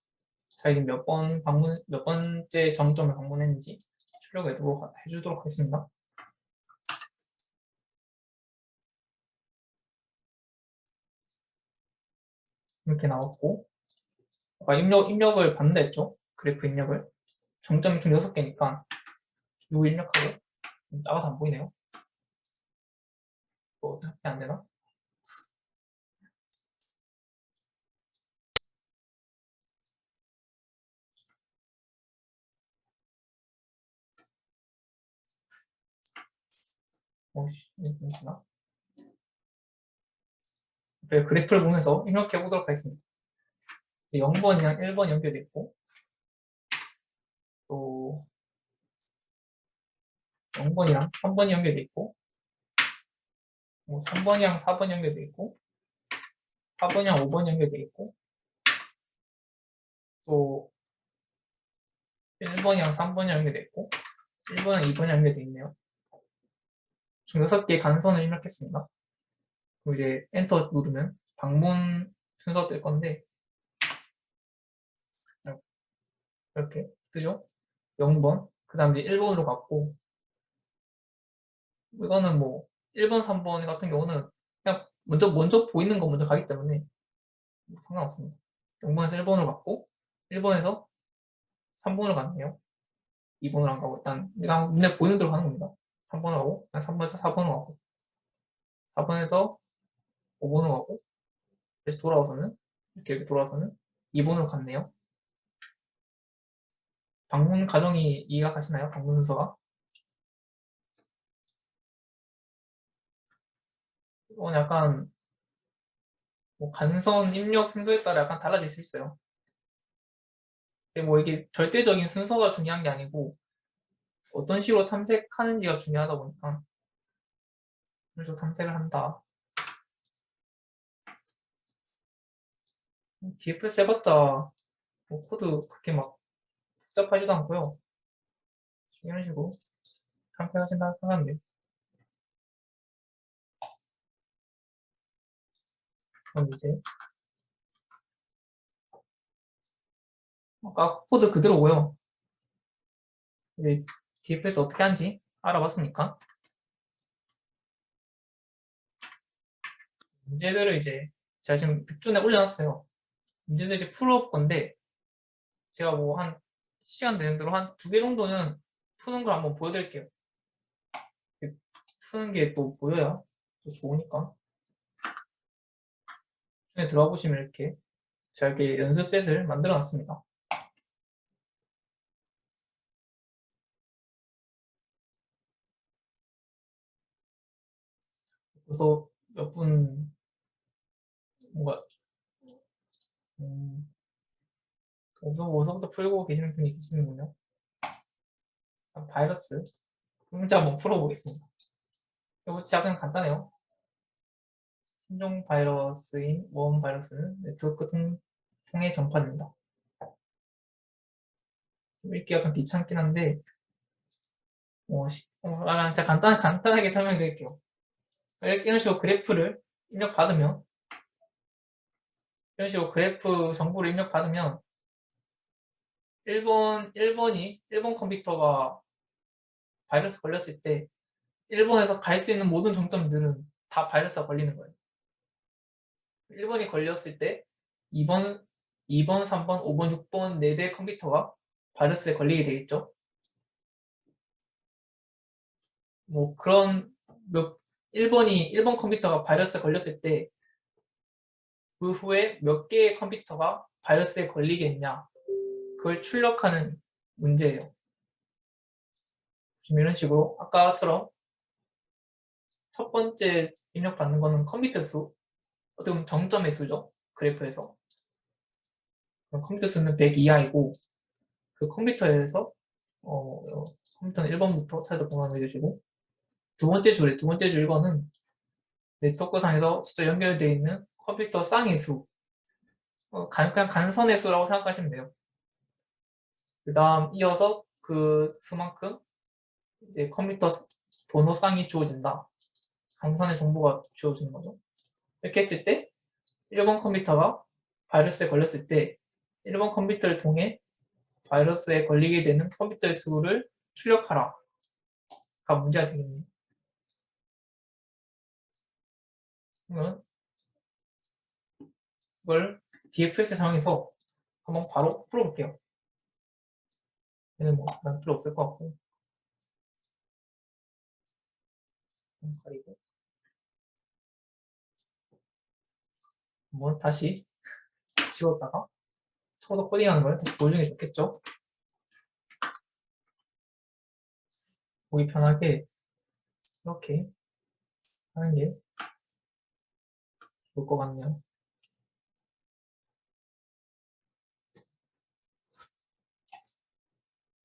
[SPEAKER 1] 자기 지금 몇 번째 정점을 방문했는지 해주도록 하겠습니다. 이렇게 나왔고, 아까 입력을 받는다 했죠? 그래프 입력을. 정점이 총 6개니까 누구 입력하고 작아서 안 보이네요. 어떻게 안 되나? 되나? 그래프를 보면서 입력해 보도록 하겠습니다. 0번이랑 1번 연결돼 있고, 또 0번이랑 3번이 연결돼 있고, 3번이랑 4번 연결돼 있고, 4번이랑 5번 연결돼 있고, 또 1번이랑 3번이 연결돼 있고, 1번이랑 2번이 연결돼 있네요. 총 6개의 간선을 입력했습니다. 그리고 이제 엔터 누르면 방문 순서 뜰 건데, 이렇게 뜨죠? 0번, 그 다음 이제 1번으로 갔고, 이거는 뭐 1번, 3번 같은 경우는 그냥 먼저 보이는 거 먼저 가기 때문에 상관없습니다. 0번에서 1번으로 갔고, 1번에서 3번으로 갔네요. 2번으로 안 가고 일단 그냥 눈에 보이는 대로 가는 겁니다. 3번으로 가고, 3번에서 4번으로 가고, 4번에서 5번으로 가고, 다시 돌아와서는 이렇게 돌아와서는 2번으로 갔네요. 방문 과정이 이해가 가시나요? 방문 순서가? 이건 약간 뭐 간선 입력 순서에 따라 약간 달라질 수 있어요. 근데 뭐 이게 절대적인 순서가 중요한 게 아니고 어떤 식으로 탐색하는지가 중요하다 보니까 그래서 탐색을 한다. DFS 해봤자 뭐 코드 그렇게 막 복잡하지도 않고요. 이런 식으로 탐색하신다 생각하는데 그럼 이제 아까 코드 그대로고요. 이제 DFS 어떻게 하는지 알아봤으니까 문제들을 이제 제가 지금 100준에 올려놨어요. 문제들 이제 풀어볼 건데 제가 뭐 한 시간 되는 대로 한 2개 정도는 푸는 걸 한번 보여드릴게요. 푸는 게 또 보여야 또 좋으니까. 중에 들어가 보시면 이렇게 제가 이렇게 연습 셋을 만들어 놨습니다. 그래서 몇 분 뭔가 어서부터 풀고 계시는 분이 계시는군요. 바이러스 문제 한번 풀어보겠습니다. 이거 진짜 그냥 간단해요. 신종 바이러스인 원 바이러스는 네트워크 통해 전파된다. 읽기 약간 귀찮긴 한데 진짜 간단하게 설명드릴게요. 이런 식으로 그래프를 입력받으면 이런 식으로 그래프 정보를 입력받으면 1번 컴퓨터가 바이러스 걸렸을 때 1번에서 갈 수 있는 모든 정점들은 다 바이러스가 걸리는 거예요. 1번이 걸렸을 때 2번, 3번, 5번, 6번 4대의 컴퓨터가 바이러스에 걸리게 되겠죠. 뭐 그런 1번 컴퓨터가 바이러스에 걸렸을 때 그 후에 몇 개의 컴퓨터가 바이러스에 걸리겠냐 그걸 출력하는 문제예요. 지금 이런 식으로 아까처럼 첫 번째 입력받는 거는 컴퓨터 수, 어떻게 보면 정점의 수죠. 그래프에서. 컴퓨터 수는 100 이하이고 그 컴퓨터에서 컴퓨터는 1번부터 차례로 공감해 주시고 두 번째 줄 1번은 네트워크상에서 직접 연결되어 있는 컴퓨터 쌍의 수, 그냥 간선의 수라고 생각하시면 돼요. 그 다음 이어서 그 수만큼 이제 컴퓨터 번호 쌍이 주어진다. 간선의 정보가 주어지는 거죠. 이렇게 했을 때 1번 컴퓨터가 바이러스에 걸렸을 때 1번 컴퓨터를 통해 바이러스에 걸리게 되는 컴퓨터의 수를 출력하라. 가 문제가 되겠네요. 그러면 이걸 DFS 사용해서 한번 바로 풀어볼게요. 얘는 뭐 필요 없을 것 같고 가리고 한번 다시 지웠다가 처음 코딩하는 걸 다시 보여주는 게 좋겠죠. 보기 편하게 이렇게 하는 게 좋을 것 같네요.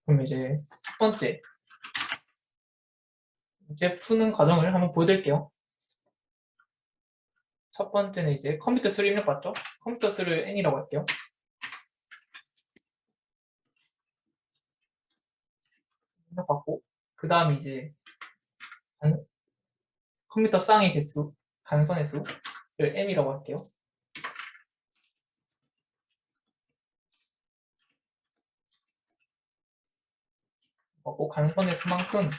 [SPEAKER 1] 그럼 이제 첫 번째 문제 푸는 과정을 한번 보여드릴게요. 첫 번째는 이제 컴퓨터 수를 입력받죠. 컴퓨터 수를 n이라고 할게요. 입력받고 그 다음 이제 컴퓨터 쌍의 개수, 간선의 수를 m이라고 할게요. 하고 간선의 수만큼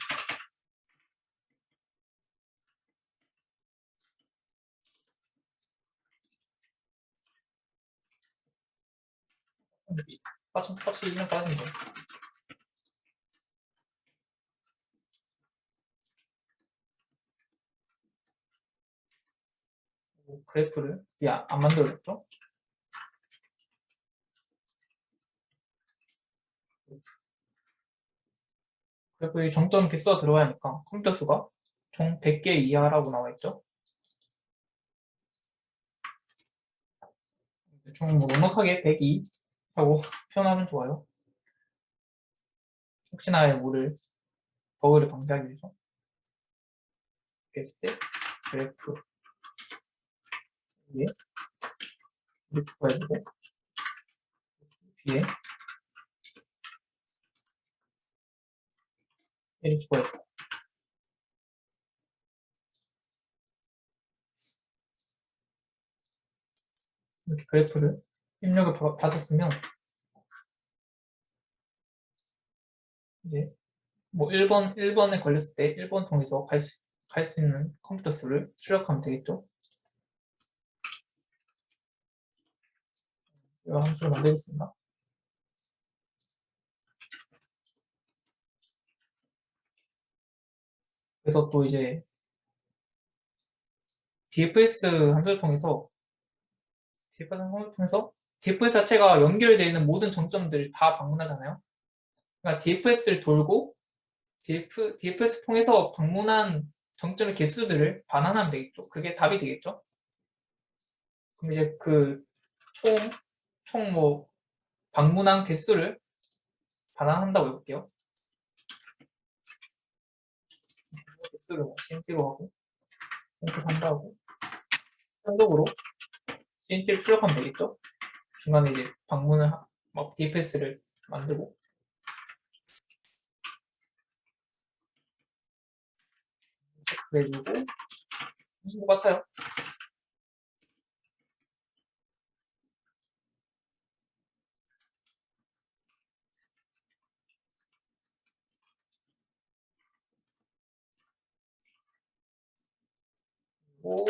[SPEAKER 1] 같이 입력받으면 돼요. 그래프를 안 만들어졌죠? 그래프에 정점 개수가 들어가야 하니까 컴퓨터 수가 총 100개 이하라고 나와 있죠. 대충 뭐 넉넉하게 102라고 표현하면 좋아요. 혹시나 모를 버그를 방지하기 위해서 이렇게 했을 때 그래프 위에 이렇게 추가해주고 뒤에 이렇게 추가해주고 이렇게 그래프를 입력을 받았으면 이제 뭐 1번에 걸렸을 때 1번 통해서 갈 수 있는 컴퓨터 수를 출력하면 되겠죠. 이 함수를 만들겠습니다. 그래서 또 이제 DFS 함수를 통해서 DFS 자체가 연결되어 있는 모든 정점들을 다 방문하잖아요. 그러니까 DFS를 돌고 DFS 통해서 방문한 정점의 개수들을 반환하면 되겠죠. 그게 답이 되겠죠. 그럼 이제 그 총 뭐 방문한 개수를 반환한다고 해볼게요. 개수를 뭐 CNT로 하고 CNT 한다고 편적으로 CNT를 출력하면 되겠죠. 중간에 이제 방문을 막 DFS를 만들고 체크해주고 똑같아요. 그리고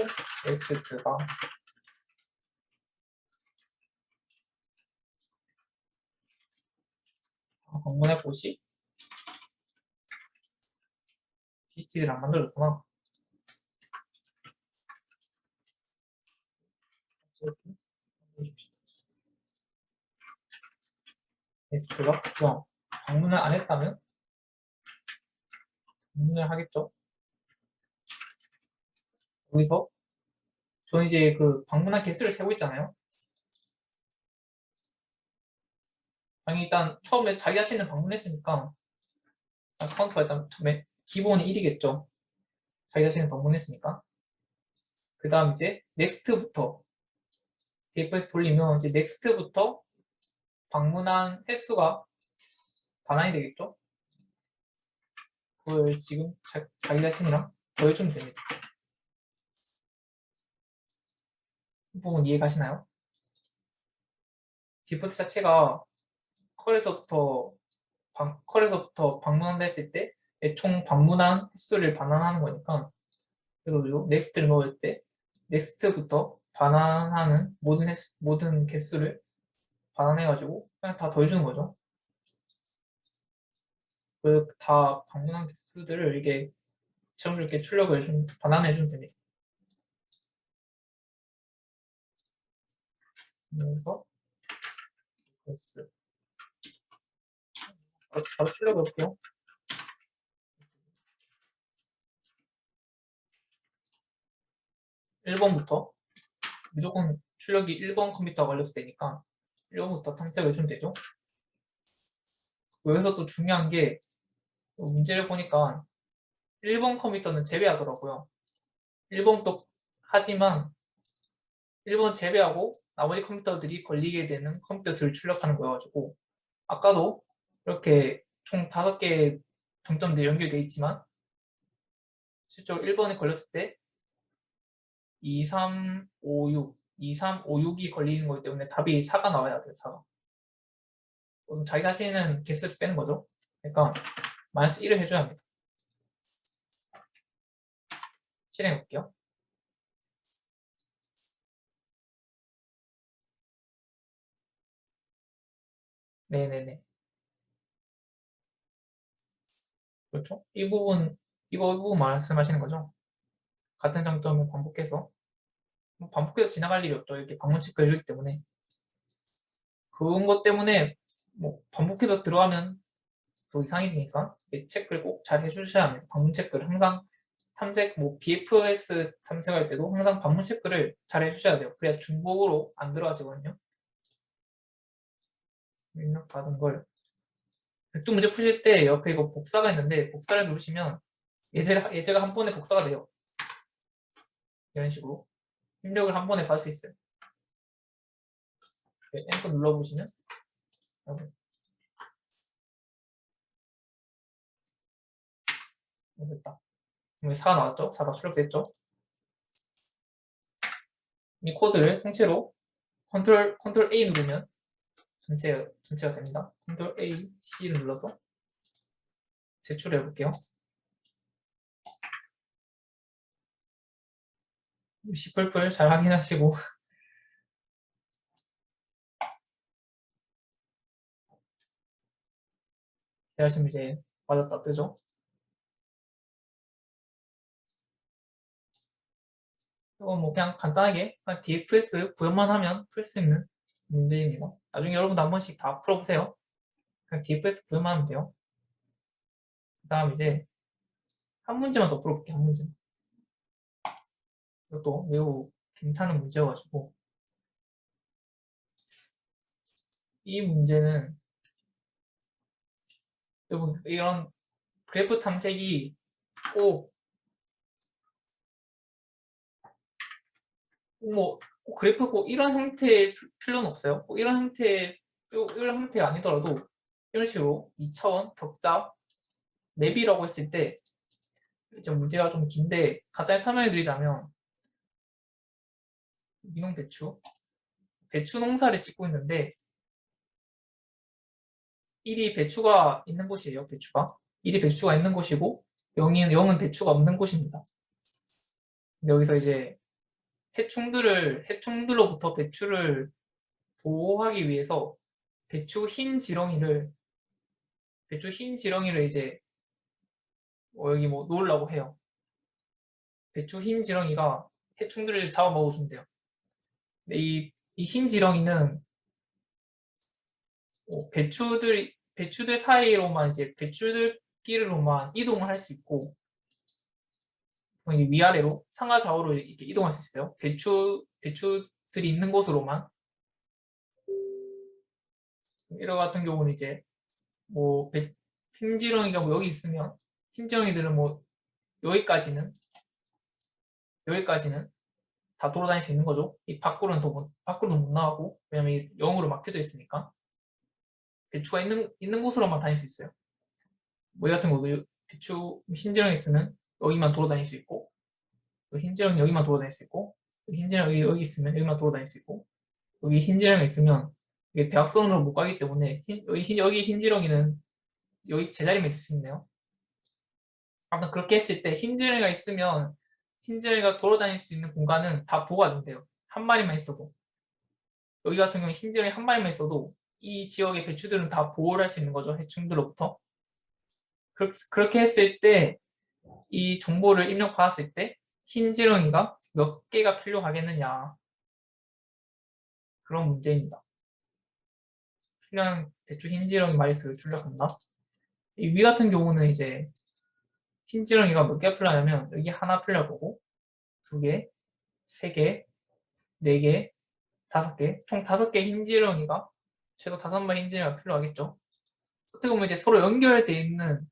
[SPEAKER 1] 엑스트가 방문해 보시 PC를 안 만들었구나. 엑스트가 그럼 방문을 안 했다면 방문을 하겠죠. 여기서 저는 이제 그 방문한 개수를 세고 있잖아요. 당연히 일단 처음에 자기 자신을 방문했으니까 카운터가 일단 처음에 기본이 1이겠죠. 자기 자신을 방문했으니까. 그 다음 이제 넥스트부터 DFS 돌리면 이제 넥스트부터 방문한 횟수가 반환이 되겠죠. 그걸 지금 자기 자신이랑 더해주면 됩니다. 이 부분 이해 가시나요? 디프스 자체가 컬에서부터 방문한다 했을 때 총 방문한 횟수를 반환하는 거니까 그리고 넥스트를 넣을 때 넥스트부터 반환하는 모든 개수를 반환해가지고 그냥 다 더해주는 거죠. 그 다 방문한 개수들을 이렇게 처음 이렇게 출력을 반환해주면 됩니다. 그래서 개수 바로 출력해 볼게요. 1번부터 무조건 출력이 1번 컴퓨터가 걸렸을 때니까 1번부터 탐색을 해주면 되죠. 여기서 또 중요한 게 문제를 보니까 1번 컴퓨터는 제외하더라고요. 1번도 하지만 1번 제외하고 나머지 컴퓨터들이 걸리게 되는 컴퓨터 수를 출력하는 거여가지고 아까도 이렇게 총 5개의 정점들이 연결되어 있지만 실제로 1번에 걸렸을 때 2356, 2356이 걸리는 거기 때문에 답이 4가 나와야 돼요. 4가. 그럼 자기 자신은 개수에서 빼는 거죠. 그러니까 마이너스 1을 해줘야 합니다. 실행해 볼게요. 네네네. 그렇죠? 이 부분 말씀하시는 거죠? 같은 장점을 반복해서 지나갈 일이 없죠. 이렇게 방문 체크 해주기 때문에 그런 것 때문에 뭐 반복해서 들어가면 더 이상해지니까 체크를 꼭 잘 해주셔야 합니다. 방문 체크를 항상 탐색, 뭐 BFS 탐색할 때도 항상 방문 체크를 잘 해주셔야 돼요. 그래야 중복으로 안 들어가지거든요. 입력 받은 걸 백중 문제 푸실 때 옆에 이거 복사가 있는데 복사를 누르시면 예제가 한 번에 복사가 돼요. 이런 식으로 입력을 한 번에 받을 수 있어요. 엔터 눌러보시면 됐다. 4가 나왔죠? 4가 출력됐죠? 이 코드를 통째로 컨트롤 A 누르면 전체가 됩니다. 컨트롤 A, C를 눌러서 제출해 볼게요. 시플플 잘 확인하시고 하시면 이제 맞았다 뜨죠? 이거 뭐 그냥 간단하게 그냥 DFS 구현만 하면 풀 수 있는 문제입니다. 나중에 여러분도 한 번씩 다 풀어보세요. 그냥 DFS 구현만 하면 돼요. 그 다음 이제 한 문제만 더 풀어볼게요. 한 문제. 이것도 매우 괜찮은 문제여가지고 이 문제는 여러분 이런 그래프 탐색이 꼭 꼭 그래프 꼭 이런 형태의 필요는 없어요. 꼭 이런 형태가 아니더라도 이런 식으로 2차원 격자 맵이라고 했을 때 좀 문제가 좀 긴데 간단히 설명해 드리자면 미농 배추 농사를 짓고 있는데 1이 배추가 있는 곳이에요. 1이 배추가 있는 곳이고 0은 배추가 없는 곳입니다. 근데 여기서 이제 해충들로부터 배추를 보호하기 위해서 배추 흰 지렁이를 이제 여기 뭐 놓으려고 해요. 배추 흰 지렁이가 해충들을 잡아먹어준대요. 근데 이 흰 지렁이는 배추들 사이로만 이제 배추들끼리로만 이동을 할 수 있고 위아래로 상하 좌우로 이렇게 이동할 수 있어요. 배추들이 있는 곳으로만. 이런 같은 경우는 이제 뭐 흰지렁이가 뭐 여기 있으면 흰지렁이들은 뭐 여기까지는 다 돌아다닐 수 있는 거죠. 이 밖으로는 못 나가고 왜냐면 이 0으로 막혀져 있으니까 배추가 있는 곳으로만 다닐 수 있어요. 뭐 이 같은 경우도 배추 흰지렁이 있으면 여기만 돌아다닐 수 있고 흰지렁이 여기만 돌아다닐 수 있고 흰지렁이 여기 있으면 여기만 돌아다닐 수 있고 여기 흰지렁이 있으면 이게 대각선으로 못 가기 때문에 여기 흰지렁이는 여기 제자리만 있을 수 있네요. 아까 그렇게 했을 때 흰지렁이가 있으면 흰지렁이가 돌아다닐 수 있는 공간은 다 보호가 된대요. 한 마리만 있어도. 여기 같은 경우는 흰지렁이 한 마리만 있어도 이 지역의 배추들은 다 보호를 할 수 있는 거죠. 해충들로부터. 그렇게 했을 때 이 정보를 입력받았을 때 흰지렁이가 몇 개가 필요하겠느냐 그런 문제입니다. 필요한 배추 흰지렁이 마리수를 출력한다. 이 위 같은 경우는 이제 흰지렁이가 몇 개가 필요하냐면 여기 하나 필요하고 2개, 3개, 4개, 5개, 총 5개 흰지렁이가 최소 5마리 흰지렁이가 필요하겠죠. 어떻게 보면 이제 서로 연결되어 있는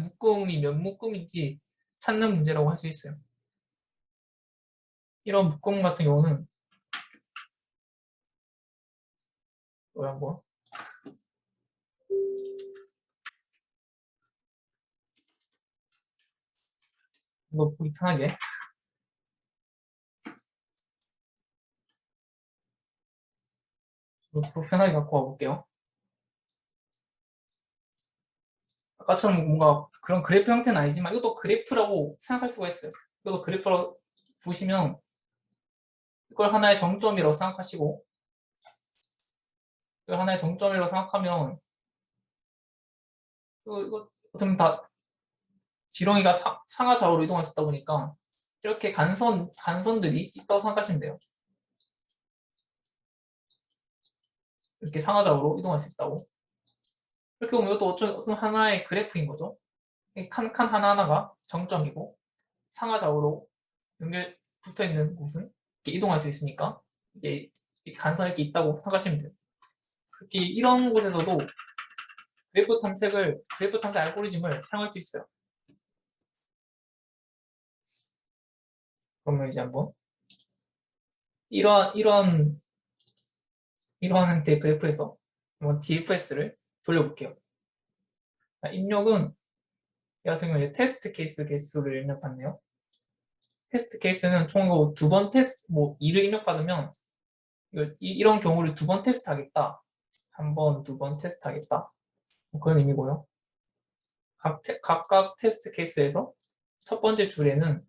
[SPEAKER 1] 묶음이 몇 묶음인지 찾는 문제라고 할 수 있어요. 이런 묶음 같은 경우는 이걸 한번 이거 보기 편하게 이거 편하게 갖고 와볼게요. 아까처럼 뭔가 그런 그래프 형태는 아니지만 이것도 그래프라고 생각할 수가 있어요. 이것도 그래프라고 보시면 이걸 하나의 정점이라고 생각하시고 이걸 하나의 정점이라고 생각하면 이거 어떻게 다 지렁이가 상하 좌우로 이동할 수 있다 보니까 이렇게 간선들이 있다고 생각하시면 돼요. 이렇게 상하 좌우로 이동할 수 있다고. 이렇게 보면 이것도 어떤 하나의 그래프인 거죠. 칸 하나하나가 정점이고 상하 좌우로 연결 붙어 있는 곳은 이렇게 이동할 수 있으니까 이게 간선이 이렇게 있다고 생각하시면 돼요. 특히 이런 곳에서도 그래프 탐색 알고리즘을 사용할 수 있어요. 그러면 이제 한번 이런 형태의 그래프에서 한번 DFS를 돌려볼게요. 입력은 이 같은 경우에 테스트 케이스 개수를 입력받네요. 테스트 케이스는 총 두 번 테스트, 뭐 2를 입력받으면 이런 경우를 2번 테스트하겠다. 한 번, 2번 테스트하겠다. 뭐 그런 의미고요. 각각 테스트 케이스에서 첫 번째 줄에는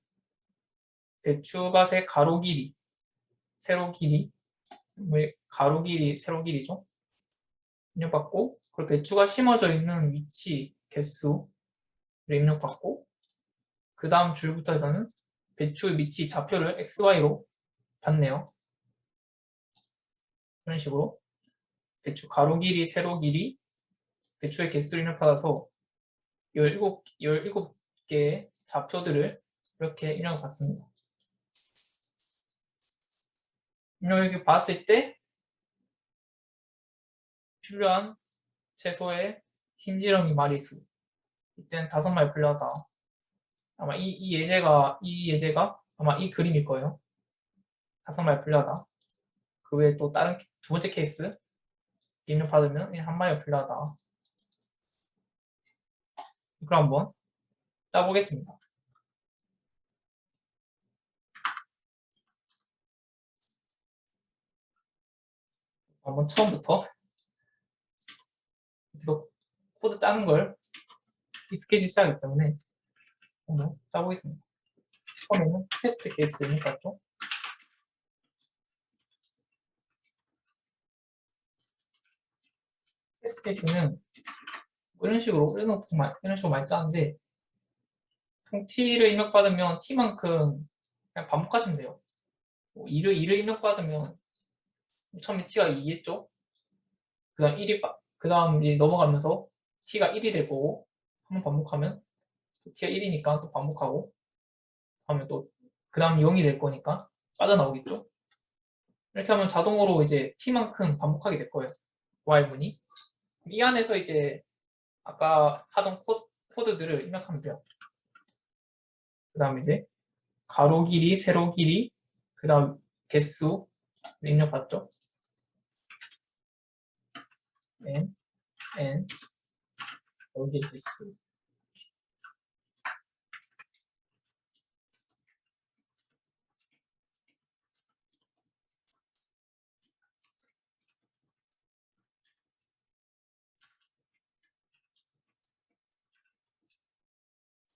[SPEAKER 1] 배추밭의 가로 길이, 세로 길이, 가로 길이, 세로 길이죠. 입력받고 그리고 배추가 심어져 있는 위치, 개수를 입력받고 그 다음 줄부터 해서는 배추의 위치, 좌표를 XY로 받네요. 이런 식으로 배추 가로 길이, 세로 길이, 배추의 개수를 입력받아서 17개의 좌표들을 이렇게 입력받습니다. 이렇게 봤을 때 필요한 최소의 흰지렁이 마리수. 이때는 5마리 필요하다. 아마 이 예제가 아마 이 그림일 거예요. 5마리 필요하다. 그 외에 또 다른 두 번째 케이스 입력받으면 1마리가 필요하다. 그럼 한번 짜보겠습니다. 한번 처음부터 계속 코드 짜는 걸 익숙해지기 시작하기 때문에 한번 짜보겠습니다. 처음에는 테스트 케이스니까 또 테스트 케이스는 뭐 이런 식으로 많이 짜는데 총 t를 입력받으면 t만큼 그냥 반복하시면 돼요. 뭐 2를 입력받으면 처음에 t가 2겠죠? 그 다음 이제 넘어가면서 t가 1이 될 거고 한번 반복하면 t가 1이니까 또 반복하고 하면 또 그 다음 0이 될 거니까 빠져나오겠죠? 이렇게 하면 자동으로 이제 t만큼 반복하게 될 거예요. while문이. 이 안에서 이제 아까 하던 코드들을 입력하면 돼요. 그 다음 이제 가로 길이, 세로 길이, 그 다음 개수 입력받죠? n, 여기 개수.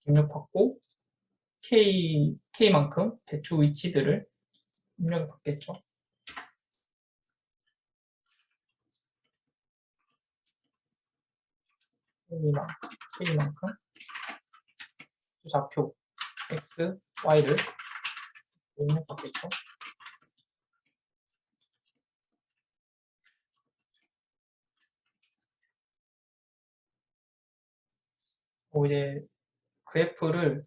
[SPEAKER 1] 입력받고 K만큼 대충 위치들을 입력을 받겠죠. K만큼 좌표 X, Y를 입력받겠죠. 이제 그래프를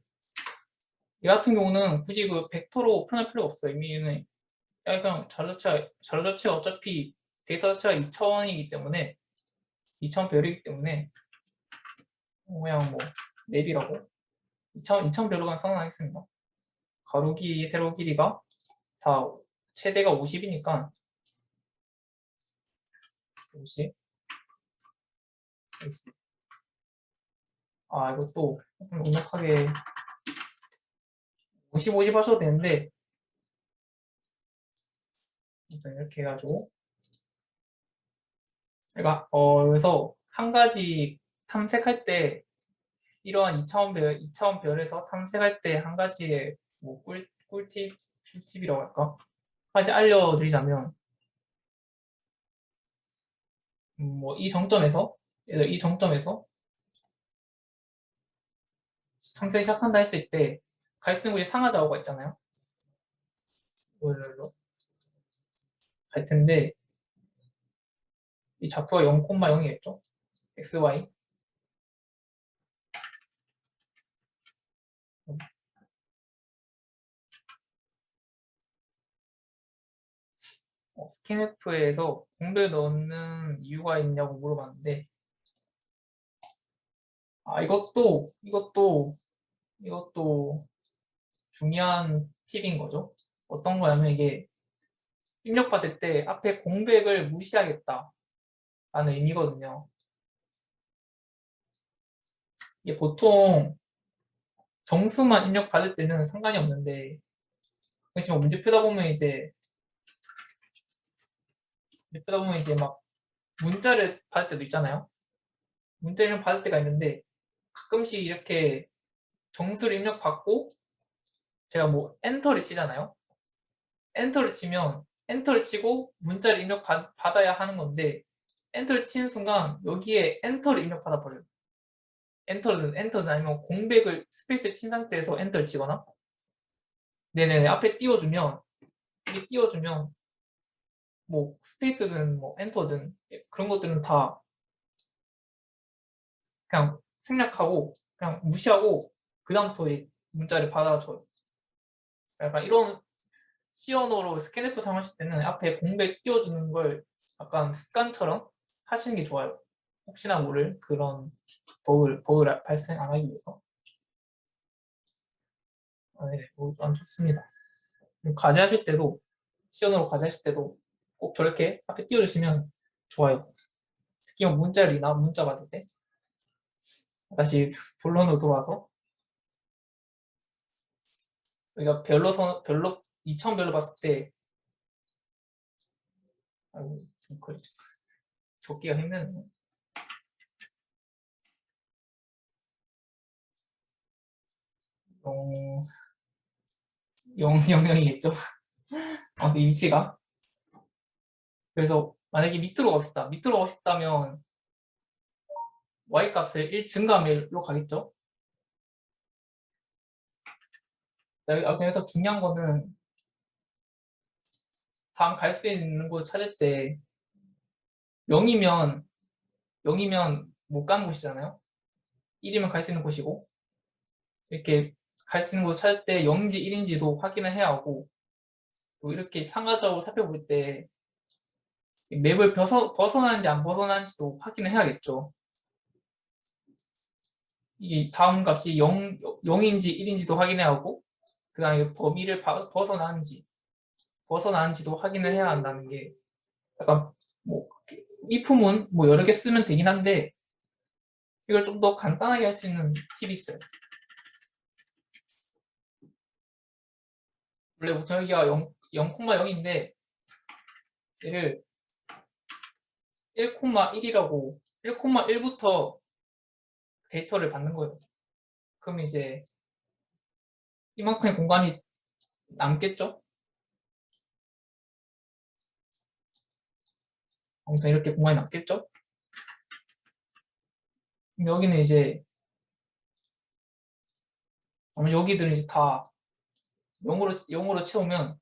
[SPEAKER 1] 이 같은 경우는 굳이 그 벡터로 표현할 필요가 없어요. 이미는 그냥 자료 자체가 어차피 데이터 자체가 2000이기 때문에 2000 별이기 때문에 그냥 뭐 맵이라고 2000 별로 그냥 선언하겠습니다. 가로 길이, 세로 길이가 다 최대가 50이니까 50. 이것도 넉넉하게 50 하셔도 되는데 이렇게 해가지고 그러니까 그래서 한 가지 탐색할 때 이러한 2차원 별에서 탐색할 때 한 가지의 뭐 꿀팁, 꿀팁이라고 할까? 한 가지 알려드리자면 뭐 이 정점에서 탐색 시작한다 했을 때 갈등구의 상하좌우가 있잖아요. 이걸로 갈 텐데 이 좌표가 0,0이겠죠? x, y 스캔F에서 공배 넣는 이유가 있냐고 물어봤는데 이것도 중요한 팁인 거죠. 어떤 거냐면 이게 입력받을 때 앞에 공백을 무시하겠다라는 의미거든요. 이게 보통 정수만 입력받을 때는 상관이 없는데 그렇지만 문제 풀다 보면 이제 막 문자를 받을 때도 있잖아요. 문자를 받을 때가 있는데 가끔씩 이렇게 정수를 입력받고 제가 뭐 엔터를 치잖아요. 엔터를 치고 문자를 받아야 하는 건데 엔터를 치는 순간 여기에 엔터를 입력받아 버려요. 엔터든 아니면 공백을 스페이스를 친 상태에서 엔터를 치거나 네네네 앞에 띄워주면 뭐 스페이스든 뭐 엔터든 그런 것들은 다 그냥 생략하고 그냥 무시하고 그 다음부터 문자를 받아줘요. 약간 이런 C 언어로 스캔F 사용하실 때는 앞에 공백 띄워주는 걸 약간 습관처럼 하시는 게 좋아요. 혹시나 모를 그런 버그를 발생 안 하기 위해서. 네, 안 좋습니다. 과제하실 때도, C 언어로 과제하실 때도 꼭 저렇게 앞에 띄워주시면 좋아요. 특히 문자리나 문자 받을 때. 다시 본론으로 돌아와서 우리가 별로 2,000별로 봤을 때 아이고 좀 적기가 힘드네. 0,0,0이겠죠. 그 임시가. 그래서 만약에 밑으로 가고 싶다. 밑으로 가고 싶다면 y 값을 1 증가하면 1로 가겠죠. 그래서 중요한 거는 다음 갈 수 있는 곳 찾을 때 0이면 못 가는 곳이잖아요. 1이면 갈 수 있는 곳이고 이렇게 갈 수 있는 곳 찾을 때 0인지 1인지도 확인을 해야 하고 또 이렇게 상가적으로 살펴볼 때 맵을 벗어나는지 안 벗어나는지도 확인을 해야겠죠. 이 다음 값이 0인지 1인지도 확인해야 하고 그 다음에 범위를 벗어나는지도 확인을 해야 한다는 게 약간 뭐 if문 뭐 여러 개 쓰면 되긴 한데 이걸 좀 더 간단하게 할 수 있는 팁이 있어요. 원래 보통 여기가 0,0인데 얘를 1,1이라고 1,1부터 데이터를 받는 거예요. 그럼 이제 이만큼의 공간이 남겠죠? 아무튼 이렇게 공간이 남겠죠? 그럼 여기는 이제 여기들은 이제 다 0으로 채우면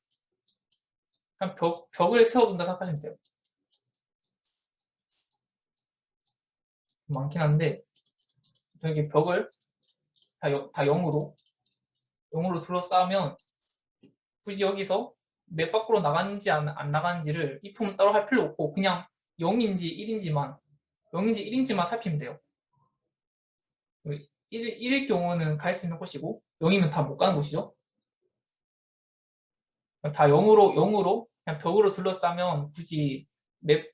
[SPEAKER 1] 그냥 벽을 세워둔다 생각하시면 돼요. 많긴 한데 여기 벽을 다 0으로 둘러싸면 굳이 여기서 맵 밖으로 나가는지 안 나가는지를 if는 따로 할 필요 없고 그냥 0인지 1인지만 살피면 돼요. 1일 경우는 갈 수 있는 곳이고 0이면 다 못 가는 곳이죠. 다 0으로 그냥 벽으로 둘러싸면 굳이 맵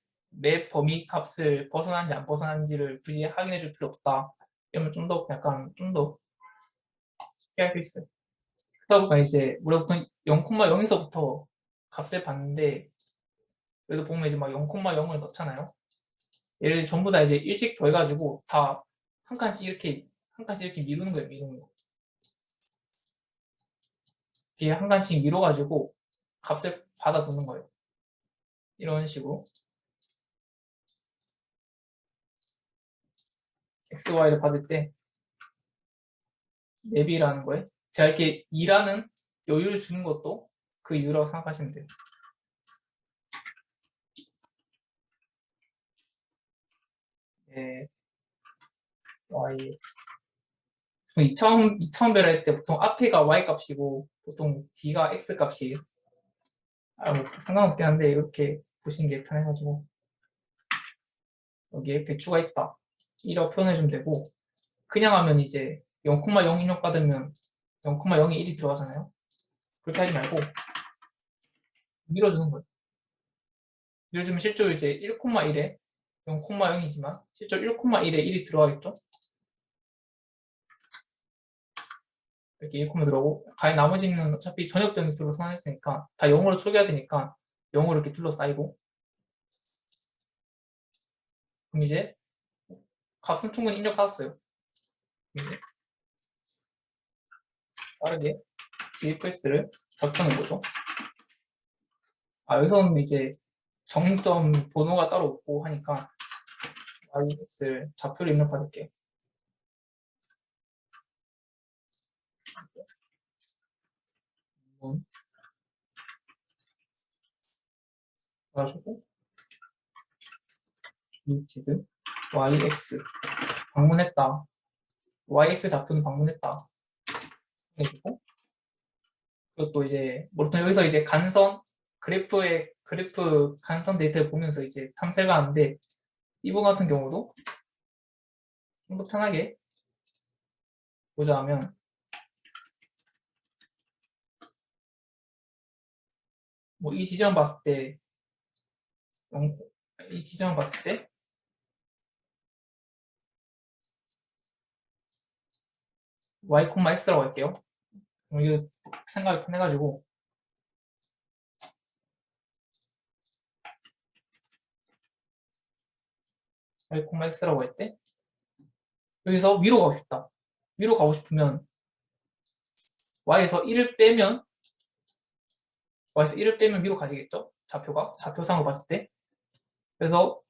[SPEAKER 1] 범위 값을 벗어나는지 안 벗어나는지를 굳이 확인해 줄 필요 없다. 이러면 좀 더 약간 좀 더 쉽게 할 수 있어요. 그러다 보니까 이제 우리가 보통 0,0에서부터 값을 받는데 여기도 보면 이제 막 0,0을 넣잖아요. 얘를 전부 다 이제 일씩 더해가지고 다 한 칸씩 이렇게 미루는 거예요. 미루는 거. 이게 한 칸씩 미뤄가지고 값을 받아두는 거예요. 이런 식으로 x, y를 받을 때 맵이라는 거에 제가 이렇게 2라는 여유를 주는 것도 그 이유라고 생각하시면 돼요. 네, y 2차원별 할 때 보통 앞에가 y 값이고 보통 뒤가 x 값이에요. 뭐 상관없긴 한데 이렇게 보시는 게 편해가지고 여기에 배추가 있다 이라고 표현해주면 되고 그냥 하면 이제 0,0 입력 받으면 0,0에 1이 들어가잖아요. 그렇게 하지 말고 밀어주는 거예요. 밀어주면 실제로 이제 1,1에 0,0이지만 실제로 1,1에 1이 들어가겠죠. 이렇게 1, 들어오고 나머지는 어차피 전역 변수로 선언했으니까 다 0으로 초기화 되니까 0으로 이렇게 둘러싸이고 그럼 이제 값은 충분히 입력받았어요. 이제 빠르게 GFS를 작성해보죠. 여기서는 이제 정점 번호가 따로 없고 하니까 YX를 좌표를 입력받을게요. 가지고 리미티드 YX 방문했다. YX 좌표는 방문했다. 해주고 그리고 또 이제 보통 여기서 이제 간선 그래프 간선 데이터를 보면서 이제 탐색을 하는데 이번 같은 경우도 좀 더 편하게 보자 하면 뭐 이 지점 봤을 때 이 지점 봤을 때 y, x라고 할게요. 이거 생각이 편해가지고 y, x라고 할 때 여기서 위로 가고 싶다. 위로 가고 싶으면 y에서 1을 빼면 위로 가시겠죠? 좌표상으로 봤을 때. 그래서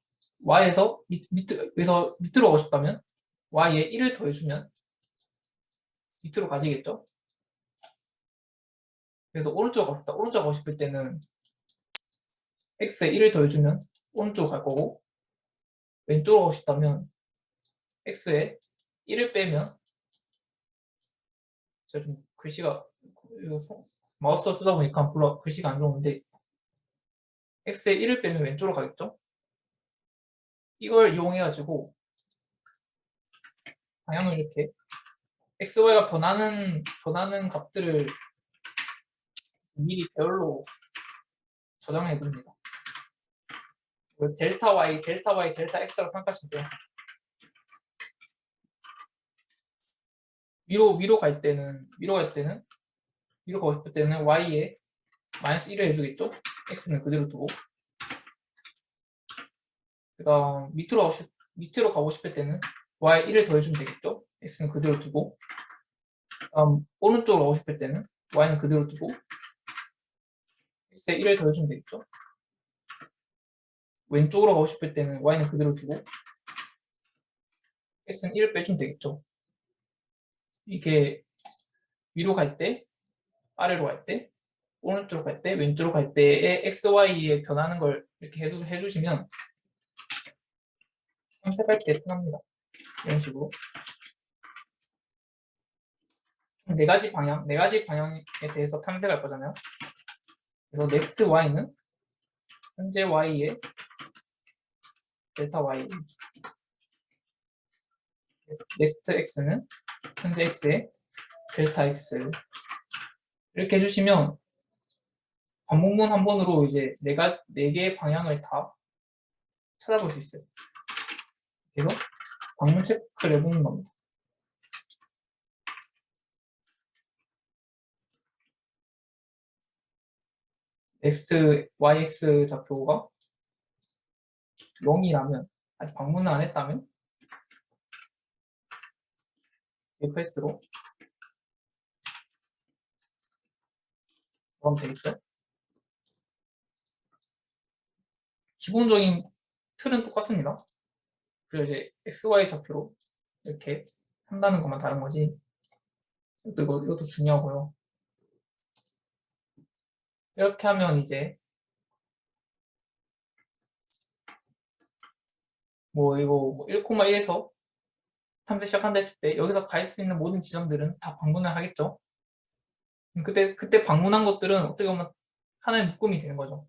[SPEAKER 1] y에서 여기서 밑으로 가고 싶다면 y에 1을 더해주면 밑으로 가시겠죠? 그래서 오른쪽 가고 싶다. 오른쪽 가고 싶을 때는 x에 1을 더해주면 오른쪽 갈 거고 왼쪽으로 가고 싶다면 x에 1을 빼면 제가 좀 글씨가 마우스 쓰다 보니까 별로 글씨가 안 좋은데 x에 1을 빼면 왼쪽으로 가겠죠? 이걸 이용해가지고 방향을 이렇게 xy가 변하는 값들을 미리 배열로 저장해 둡니다. 델타 y, 델타 x라고 생각하시면 돼요. 위로 가고 싶을 때는 y에 마이너스 1을 해주겠죠? x는 그대로 두고 그 다음 밑으로 가고 싶을 때는 y에 1을 더해주면 되겠죠? x는 그대로 두고 그 다음 오른쪽으로 가고 싶을 때는 y는 그대로 두고 x에 1을 더해주면 되겠죠? 왼쪽으로 가고 싶을 때는 y는 그대로 두고 x는 1을 빼주면 되겠죠? 이게 위로 갈 때, 아래로 갈 때, 오른쪽으로 갈 때, 왼쪽으로 갈 때의 x, y에 변하는 걸 이렇게 해주시면 탐색할 때 편합니다. 이런 식으로 네 가지 방향에 대해서 탐색할 거잖아요. 그래서 next y는 현재 y의 델타 y, next x는 현재 x의 델타 x 이렇게 해주시면 반복문 한 번으로 이제 네 개의 방향을 다 찾아볼 수 있어요. 그래서 방문 체크를 해보는 겁니다. next yx 좌표가 0이라면 아직 방문을 안 했다면 fs로 그럼 되겠죠? 기본적인 틀은 똑같습니다. 그리고 이제 xy 좌표로 이렇게 한다는 것만 다른 거지. 이것도 중요하고요. 이렇게 하면 이제 뭐 이거 뭐 1,1에서 탐색 시작한다 했을 때 여기서 갈 수 있는 모든 지점들은 다 방문을 하겠죠. 그때 방문한 것들은 어떻게 보면 하나의 묶음이 되는 거죠.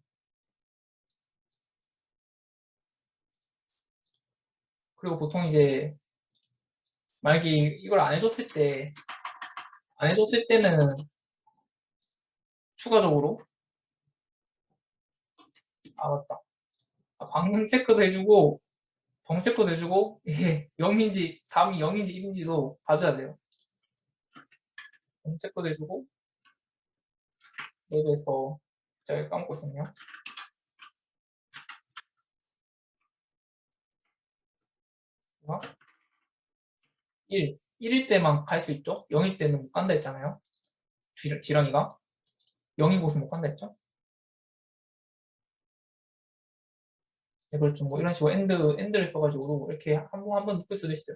[SPEAKER 1] 그리고 보통 이제 만약에 이걸 안 해줬을 때는 추가적으로 맞다. 방문 체크도 해주고 정 체크도 해주고 이게 0인지 답이 0인지 1인지도 봐줘야 돼요. 정 체크도 해주고 맵에서 제가 까먹고 있었네요. 1일 때만 갈 수 있죠? 0일 때는 못 간다 했잖아요. 지렁이가 0인 곳은 못 간다 했죠? 이걸 좀 뭐 이런 식으로 엔드를 써가지고 이렇게 한 번 묶을 수도 있어요.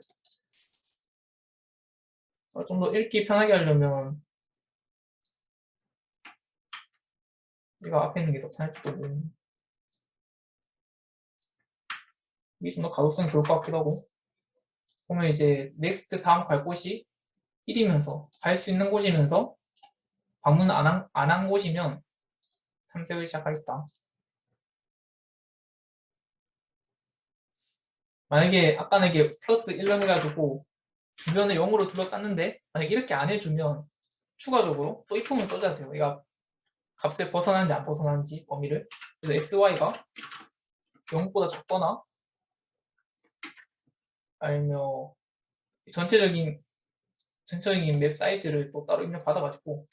[SPEAKER 1] 좀 더 읽기 편하게 하려면 이거 앞에 있는 게 더 편할 수도 있고 이게 좀 더 가독성이 좋을 것 같기도 하고 보면 이제 넥스트 다음 갈 곳이 1이면서 갈 수 있는 곳이면서 방문 안 한 곳이면 탐색을 시작하겠다. 만약에 아까는 이게 플러스 1로 해가지고 주변을 0으로 둘러쌌는데 만약에 이렇게 안 해주면 추가적으로 또 if문을 써줘야 돼요. 얘가 값을 벗어나는지 안 벗어나는지 범위를. 그래서 sy가 0보다 작거나 아니면 전체적인 맵 사이즈를 또 따로 입력 받아가지고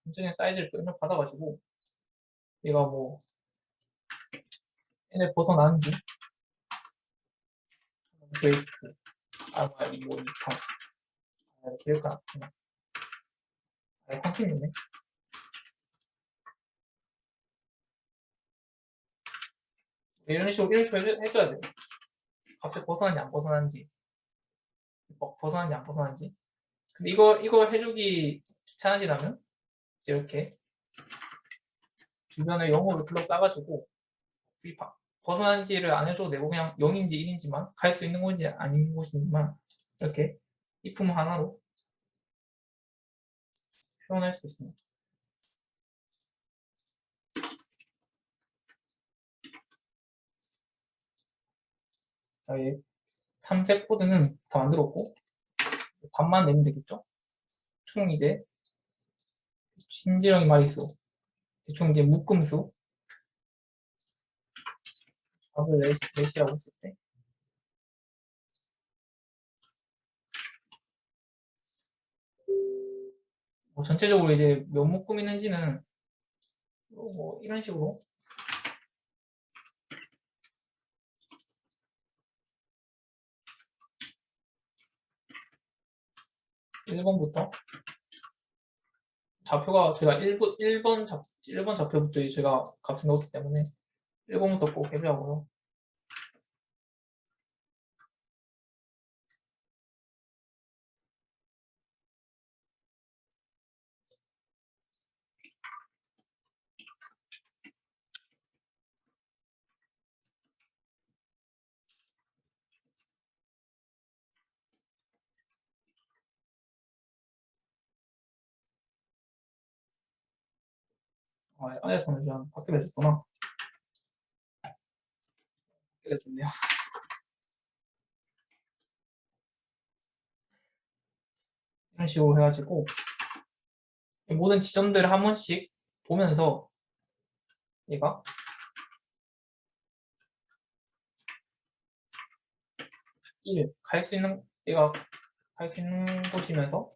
[SPEAKER 1] 전체적인 사이즈를 또 입력 받아가지고 얘가 뭐 얘네 벗어나는지 브레이크 뭐야 이거 브레이크가 나쁘네. 컴퓨터네. 이런 식으로 해줘야 돼요. 값을 벗어나는지 안 벗어나는지 벗어나는지 안 벗어나는지. 근데 이걸 해주기 귀찮아지다면 이제 이렇게 주변을 0으로 둘러싸가지고 벗어난지를 안 해줘도 되고 그냥 0인지 1인지만 갈 수 있는 곳인지 아닌 곳인지만 이렇게 if문 하나로 표현할 수 있습니다. 자, 이 탐색 코드는 다 만들었고 답만 내면 되겠죠? 총 이제 신지령이 마리수 대충 이제 묶음수 답을 내시라고 했을 때 뭐 전체적으로 이제 몇 묶음 있는지는 뭐 이런 식으로 (1번부터) 좌표가 제가 1번 좌표부터 제가 값을 넣었기 때문에 1번부터 꼭 해주라고요. 안에서는 좀 바뀌게 됐구나. 바뀌게 됐네요. 이런 식으로 해가지고 모든 지점들을 한 번씩 보면서 얘가 갈 수 있는 얘가 갈 수 있는 곳이면서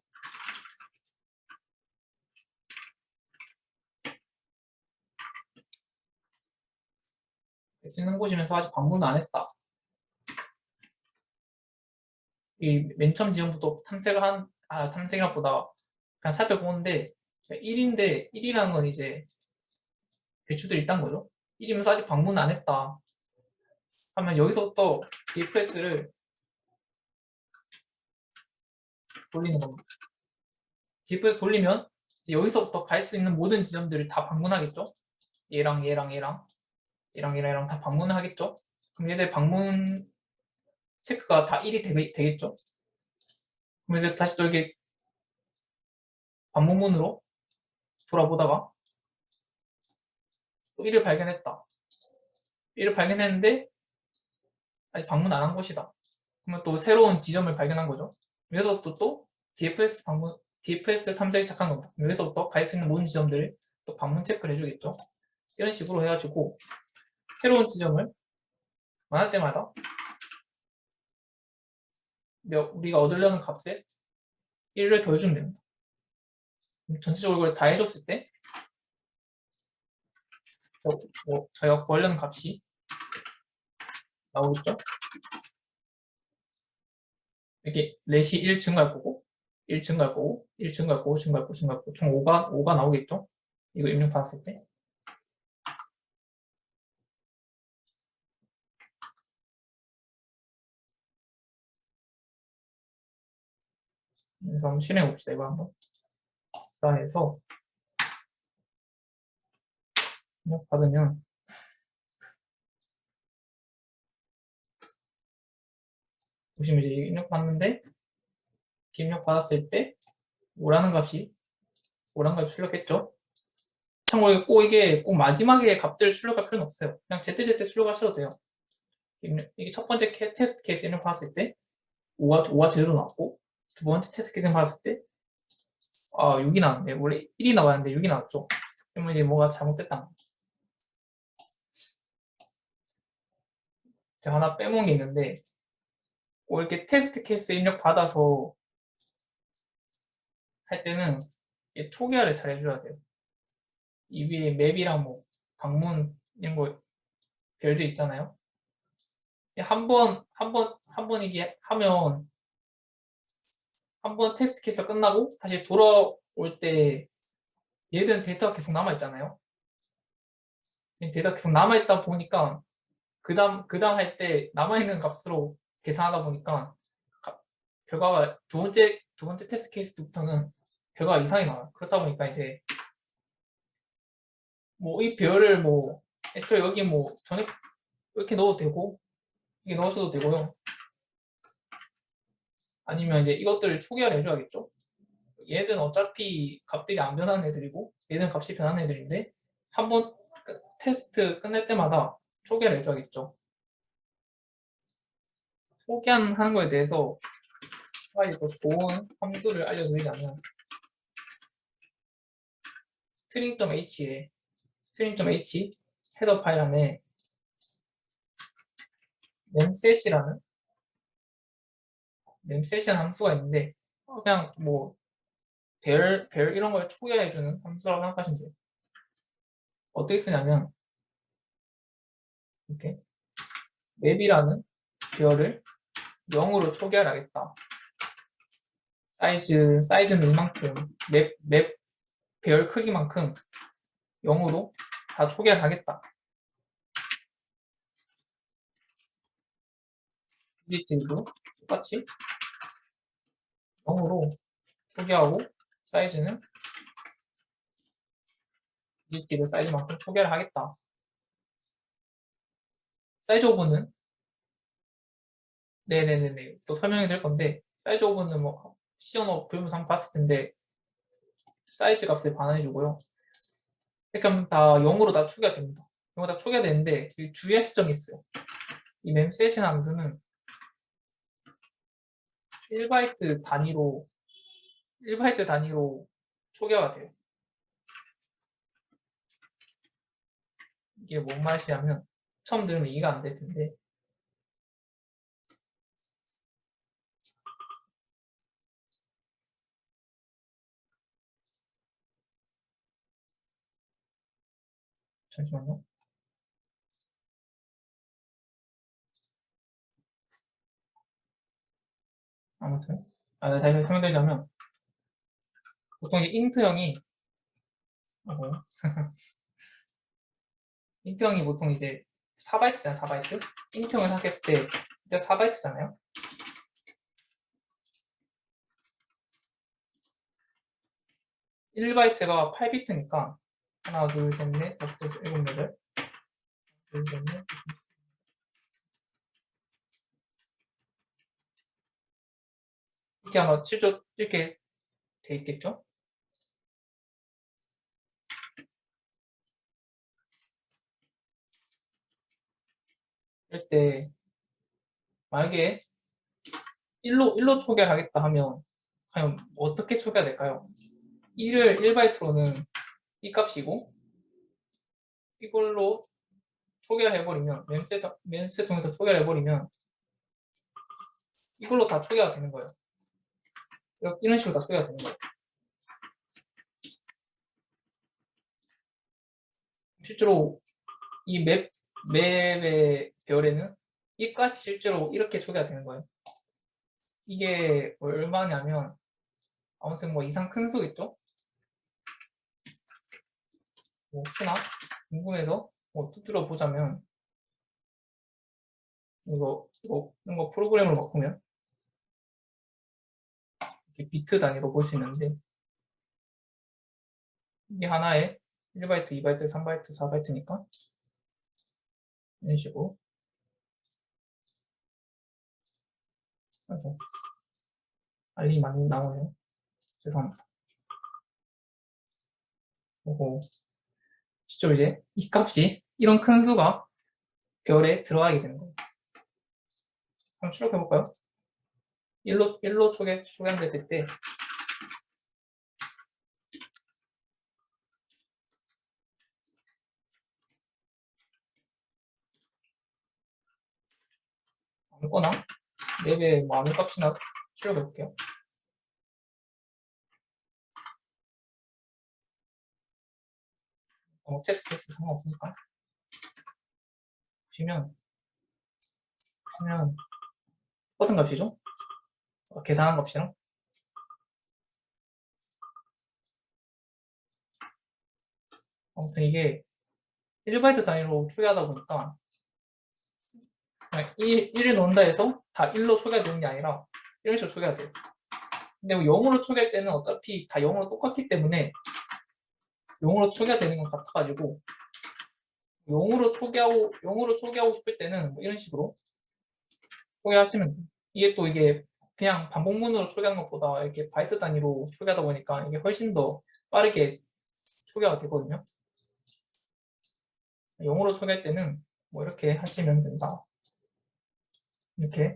[SPEAKER 1] 갈 수 있는 곳이면서 아직 방문을 안 했다. 이 맨 처음 지점부터 탐색이라보다 그냥 살펴보는데 1인데 1이라는 건 이제 배추들이 있단 거죠. 1이면서 아직 방문을 안 했다. 하면 여기서부터 DFS를 돌리는 겁니다. DFS 돌리면 여기서부터 갈 수 있는 모든 지점들을 다 방문하겠죠. 얘랑 다 방문을 하겠죠. 그럼 얘들 방문 체크가 다 1이 되겠죠. 그럼 이제 다시 또 이렇게 방문문으로 돌아보다가 또 1을 발견했다. 1을 발견했는데 아직 방문 안 한 곳이다. 그러면 또 새로운 지점을 발견한 거죠. 여기서부터 또 DFS 탐색이 시작한 겁니다. 여기서부터 갈 수 있는 모든 지점들을 또 방문 체크를 해주겠죠. 이런 식으로 해가지고 새로운 지점을 만날 때마다 우리가 얻으려는 값에 1을 더해주면 됩니다. 전체적으로 이걸 다 해줬을 때 저희가 구하려는 값이 나오겠죠? 이렇게 렛이 1 증가할 거고 1 증가할 거고 1 증가할 거고 증가할 거고 총 5가 나오겠죠? 이거 입력 받았을 때 그래서 한번 실행해 봅시다. 이거 한번 사해서 입력 받으면 보시면 이제 입력 받는데 입력 받았을 때 오라는 값이 출력했죠. 참고로 이게 꼭 마지막에 값들을 출력할 필요는 없어요. 그냥 ZZ 출력하셔도 돼요. 이게 첫 번째 테스트 케이스 입력 받았을 때 5가 제대로 나왔고, 두 번째 테스트 케이스 받았을 때 6이 나왔네. 원래 1이 나왔는데 6이 나왔죠. 그러면 이제 뭐가 잘못됐다. 제가 하나 빼먹은 게 있는데, 이렇게 테스트 케이스 입력 받아서 할 때는 초기화를 잘 해줘야 돼요. 이 위에 맵이랑 뭐 방문 이런 거 별도 있잖아요. 한 번 이게 하면 한 번 테스트 케이스가 끝나고 다시 돌아올 때 얘들은 데이터가 계속 남아 있잖아요. 데이터가 계속 남아 있다 보니까 그다음 할 때 남아 있는 값으로 계산하다 보니까 결과가 두 번째 테스트 케이스부터는 결과가 이상이 나와요. 그렇다 보니까 이제 뭐 이 배열을 뭐 애초에 여기 뭐 전에 이렇게 넣어도 되고 이게 넣으셔도 되고요. 아니면 이제 이것들을 초기화를 해줘야겠죠. 얘들은 어차피 값들이 안 변하는 애들이고 얘들은 값이 변하는 애들인데 한번 테스트 끝낼 때마다 초기화를 해줘야겠죠. 초기화하는 거에 대해서 빨리 더 좋은 함수를 알려드리자면 string.h 헤더 파일 안에 nemset이라는 함수가 있는데 그냥 뭐 배열 이런 걸 초기화해주는 함수라고 생각하시면 돼요. 어떻게 쓰냐면 이렇게 맵이라는 배열을 0으로 초기화를 하겠다. 사이즈는 이만큼 맵 배열 크기만큼 0으로 다 초기화를 하겠다. 디테일도 똑같이 0으로 초기화하고 사이즈는 디테일 사이즈만큼 초기화를 하겠다. 사이즈 오브는 네네네네 또 설명해 드릴 건데 사이즈 오브는 뭐 시언어 불문상 봤을 텐데 사이즈 값을 반환해 주고요. 그러니까 다 0으로 다 초기화 됩니다. 0으로 다 초기화 되는데 주의할 시점이 있어요. 이 memset이라는 함수는 1바이트 단위로 초기화가 돼요. 이게 뭔 말이냐면 처음 들으면 이해가 안 될 텐데 잠시만요. 아무튼 다시 설명드리자면 보통 이 인트형이 보통 이제 4바이트잖아요. 4바이트. 인트형을 생각했을 때 이제 4바이트잖아요. 1바이트가 8비트니까 하나, 둘, 셋, 넷, 다섯, 여섯, 일곱, 여덟, 둘, 셋, 넷, 이렇게 아마 7조 이렇게 돼 있겠죠? 이럴 때 만약에 1로 초기화하겠다 하면 과연 어떻게 초기화될까요? 1을 1바이트로는 이 값이고 이걸로 초기화해버리면 멘스 통해서 초기화해버리면 이걸로 다 초기화가 되는 거예요. 이런 식으로 다 초기화가 되는 거예요. 실제로 이 맵의 별에는 이 값이 실제로 이렇게 초기화 되는 거예요. 이게 얼마냐면 아무튼 뭐 이상 큰 수겠죠? 뭐 혹시나 궁금해서 뭐 두드려 보자면 이거 프로그램으로 바꾸면 이렇게 비트 단위로 볼 수 있는데 이게 하나에 1바이트, 2바이트, 3바이트, 4바이트니까 이런 식으로 그래서 알림이 많이 나오네요. 죄송합니다. 오호. 실제로 이제 이 값이 이런 큰 수가 별에 들어가게 되는 거예요. 한번 출력해볼까요? 1로 초기화됐을 때 아무거나 맵에 뭐 아무 값이나 출력해볼게요. 테스트 케이스 상관없으니까 보시면 어떤 값이죠? 계산한 값이랑 아무튼 이게 1바이트 단위로 초기화하다 보니까 1을 넣는다 해서 다 1로 초기화되는 게 아니라 이런 식으로 초기화 돼요. 근데 뭐 0으로 초기할 때는 어차피 다 0으로 똑같기 때문에 0으로 초기화되는 건 같아가지고 0으로 초기하고 싶을 때는 뭐 이런 식으로 초기하시면 돼요. 이게 그냥 반복문으로 초기하는 것보다 이렇게 바이트 단위로 초기하다 보니까 이게 훨씬 더 빠르게 초기화가 되거든요. 0으로 초기할 때는 뭐 이렇게 하시면 된다. 이렇게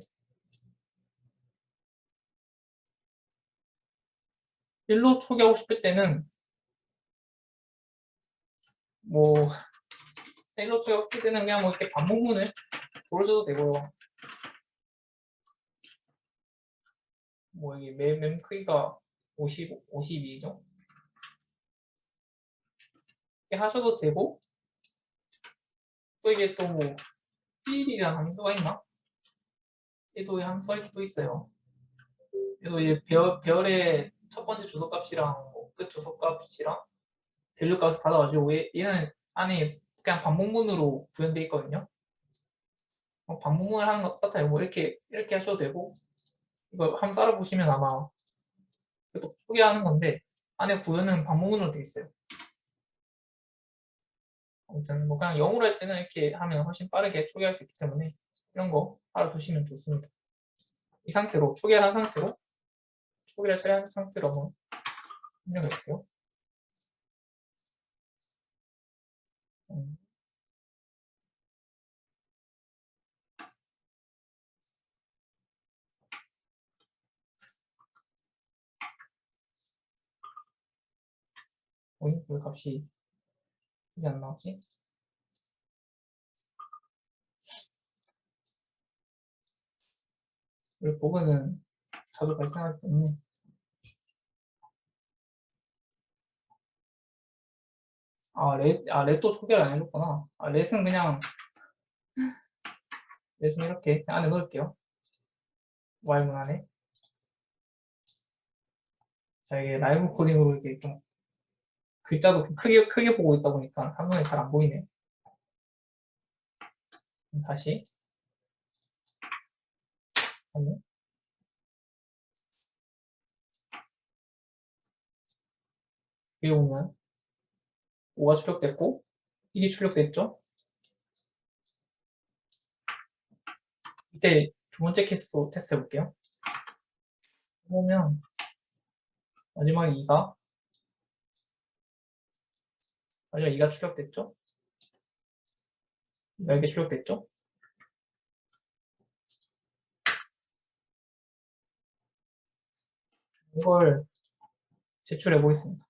[SPEAKER 1] 1로 초기하고 싶을 때는 뭐 1로 초기하고 싶을 때는 그냥 뭐 이렇게 반복문을 고르셔도 되고요. 뭐 이게 맵 크기가 52죠. 이렇게 하셔도 되고 또 이게 또 뭐 필이라는 함수가 있나? 얘도 함수가 이렇게 또 있어요. 얘도 이제 별의 첫 번째 주소값이랑 뭐끝 주소값이랑 밸류값을 받아가지고 얘는 안에 그냥 반복문으로 구현되어 있거든요. 반복문을 하는 것 같아요. 뭐 이렇게 하셔도 되고 이거 한번 따라 보시면 아마 또 소개하는 건데 안에 구현은 반복문으로 되어 있어요. 아무튼 뭐 그냥 영어로 할 때는 이렇게 하면 훨씬 빠르게 초기할 수 있기 때문에 이런 거 알아두시면 좋습니다. 이 상태로 초기한 상태로 초기를 처리한 상태로 한번 입력해 볼게요. 음, 왜 값이 이게 안 나오지? 왜 버그는 자주 발생하기 때문에 렛도 초기화를 안 해줬구나. 렛은 이렇게 안에 넣을게요. Y문 안에. 자, 이게 라이브 코딩으로 이렇게 좀 글자도 좀 크게 보고 있다 보니까 한눈에 잘 안 보이네. 다시. 한번. 위에 보면 5가 출력됐고 1이 출력됐죠? 이제 두 번째 케이스도 테스트 해볼게요. 보면 마지막에 2가 출력됐죠? 이렇게 출력됐죠? 이걸 제출해 보겠습니다.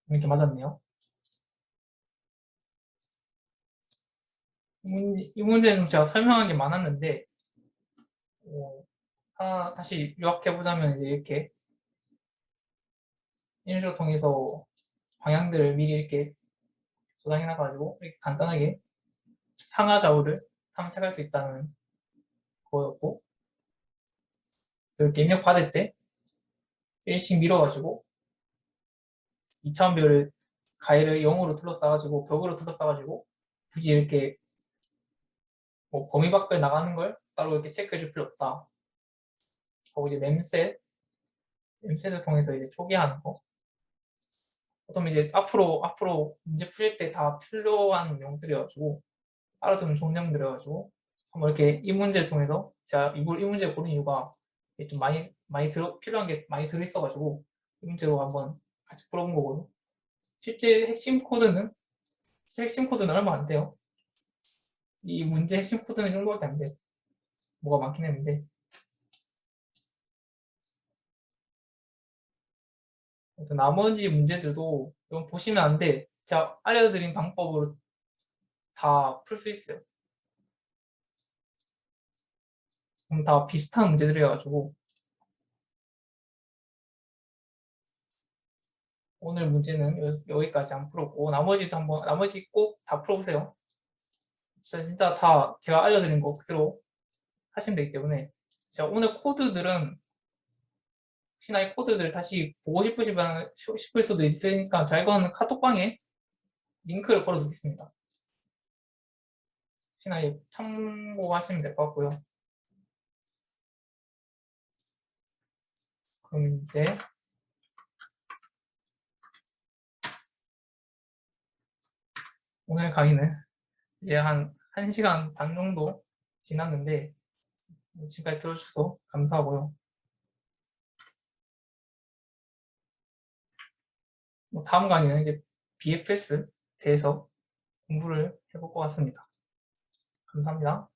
[SPEAKER 1] 이렇게 맞았네요. 이 문제는 제가 설명한 게 많았는데 하나 다시 요약해보자면 이제 이렇게 인식을 통해서 방향들을 미리 이렇게 저장해놔가지고 이렇게 간단하게 상하 좌우를 탐색할 수 있다는 거였고 이렇게 입력 받을 때 1씩 밀어가지고 2차원 별을 가해를 0으로 둘러싸가지고 벽으로 둘러싸가지고 굳이 이렇게 뭐 범위 밖을 나가는 걸 따로 이렇게 체크해 줄 필요 없다. 하고 이제 mem셋을 통해서 이제 초기화하는 거 그럼 이제 앞으로 문제 풀릴 때 다 필요한 내용들이어가지고 알아두면 좋은 내용들이어가지고 한번 이렇게 이 문제를 통해서 제가 이 문제를 고른 이유가 이게 좀 필요한 게 많이 들어있어가지고 이 문제로 한번 같이 풀어본 거고요. 실제 핵심 코드는 얼마 안 돼요. 이 문제 핵심 코드는 이 정도밖에 안 돼요. 뭐가 많긴 했는데. 나머지 문제들도 이건 보시면 안 돼. 제가 알려드린 방법으로 다 풀 수 있어요. 그럼 다 비슷한 문제들이어가지고 오늘 문제는 여기까지 안 풀었고 나머지 꼭 다 풀어보세요. 진짜 다 제가 알려드린 거 그대로 하시면 되기 때문에 제가 오늘 코드들은 혹시나 이 코드들 다시 보고 싶을 수도 있으니까 자 이거는 카톡방에 링크를 걸어 두겠습니다. 혹시나 참고하시면 될 것 같고요. 그럼 이제 오늘 강의는 이제 한 1시간 반 정도 지났는데 지금까지 들어주셔서 감사하고요. 다음 강의는 이제 BFS 대해서 공부를 해볼 것 같습니다. 감사합니다.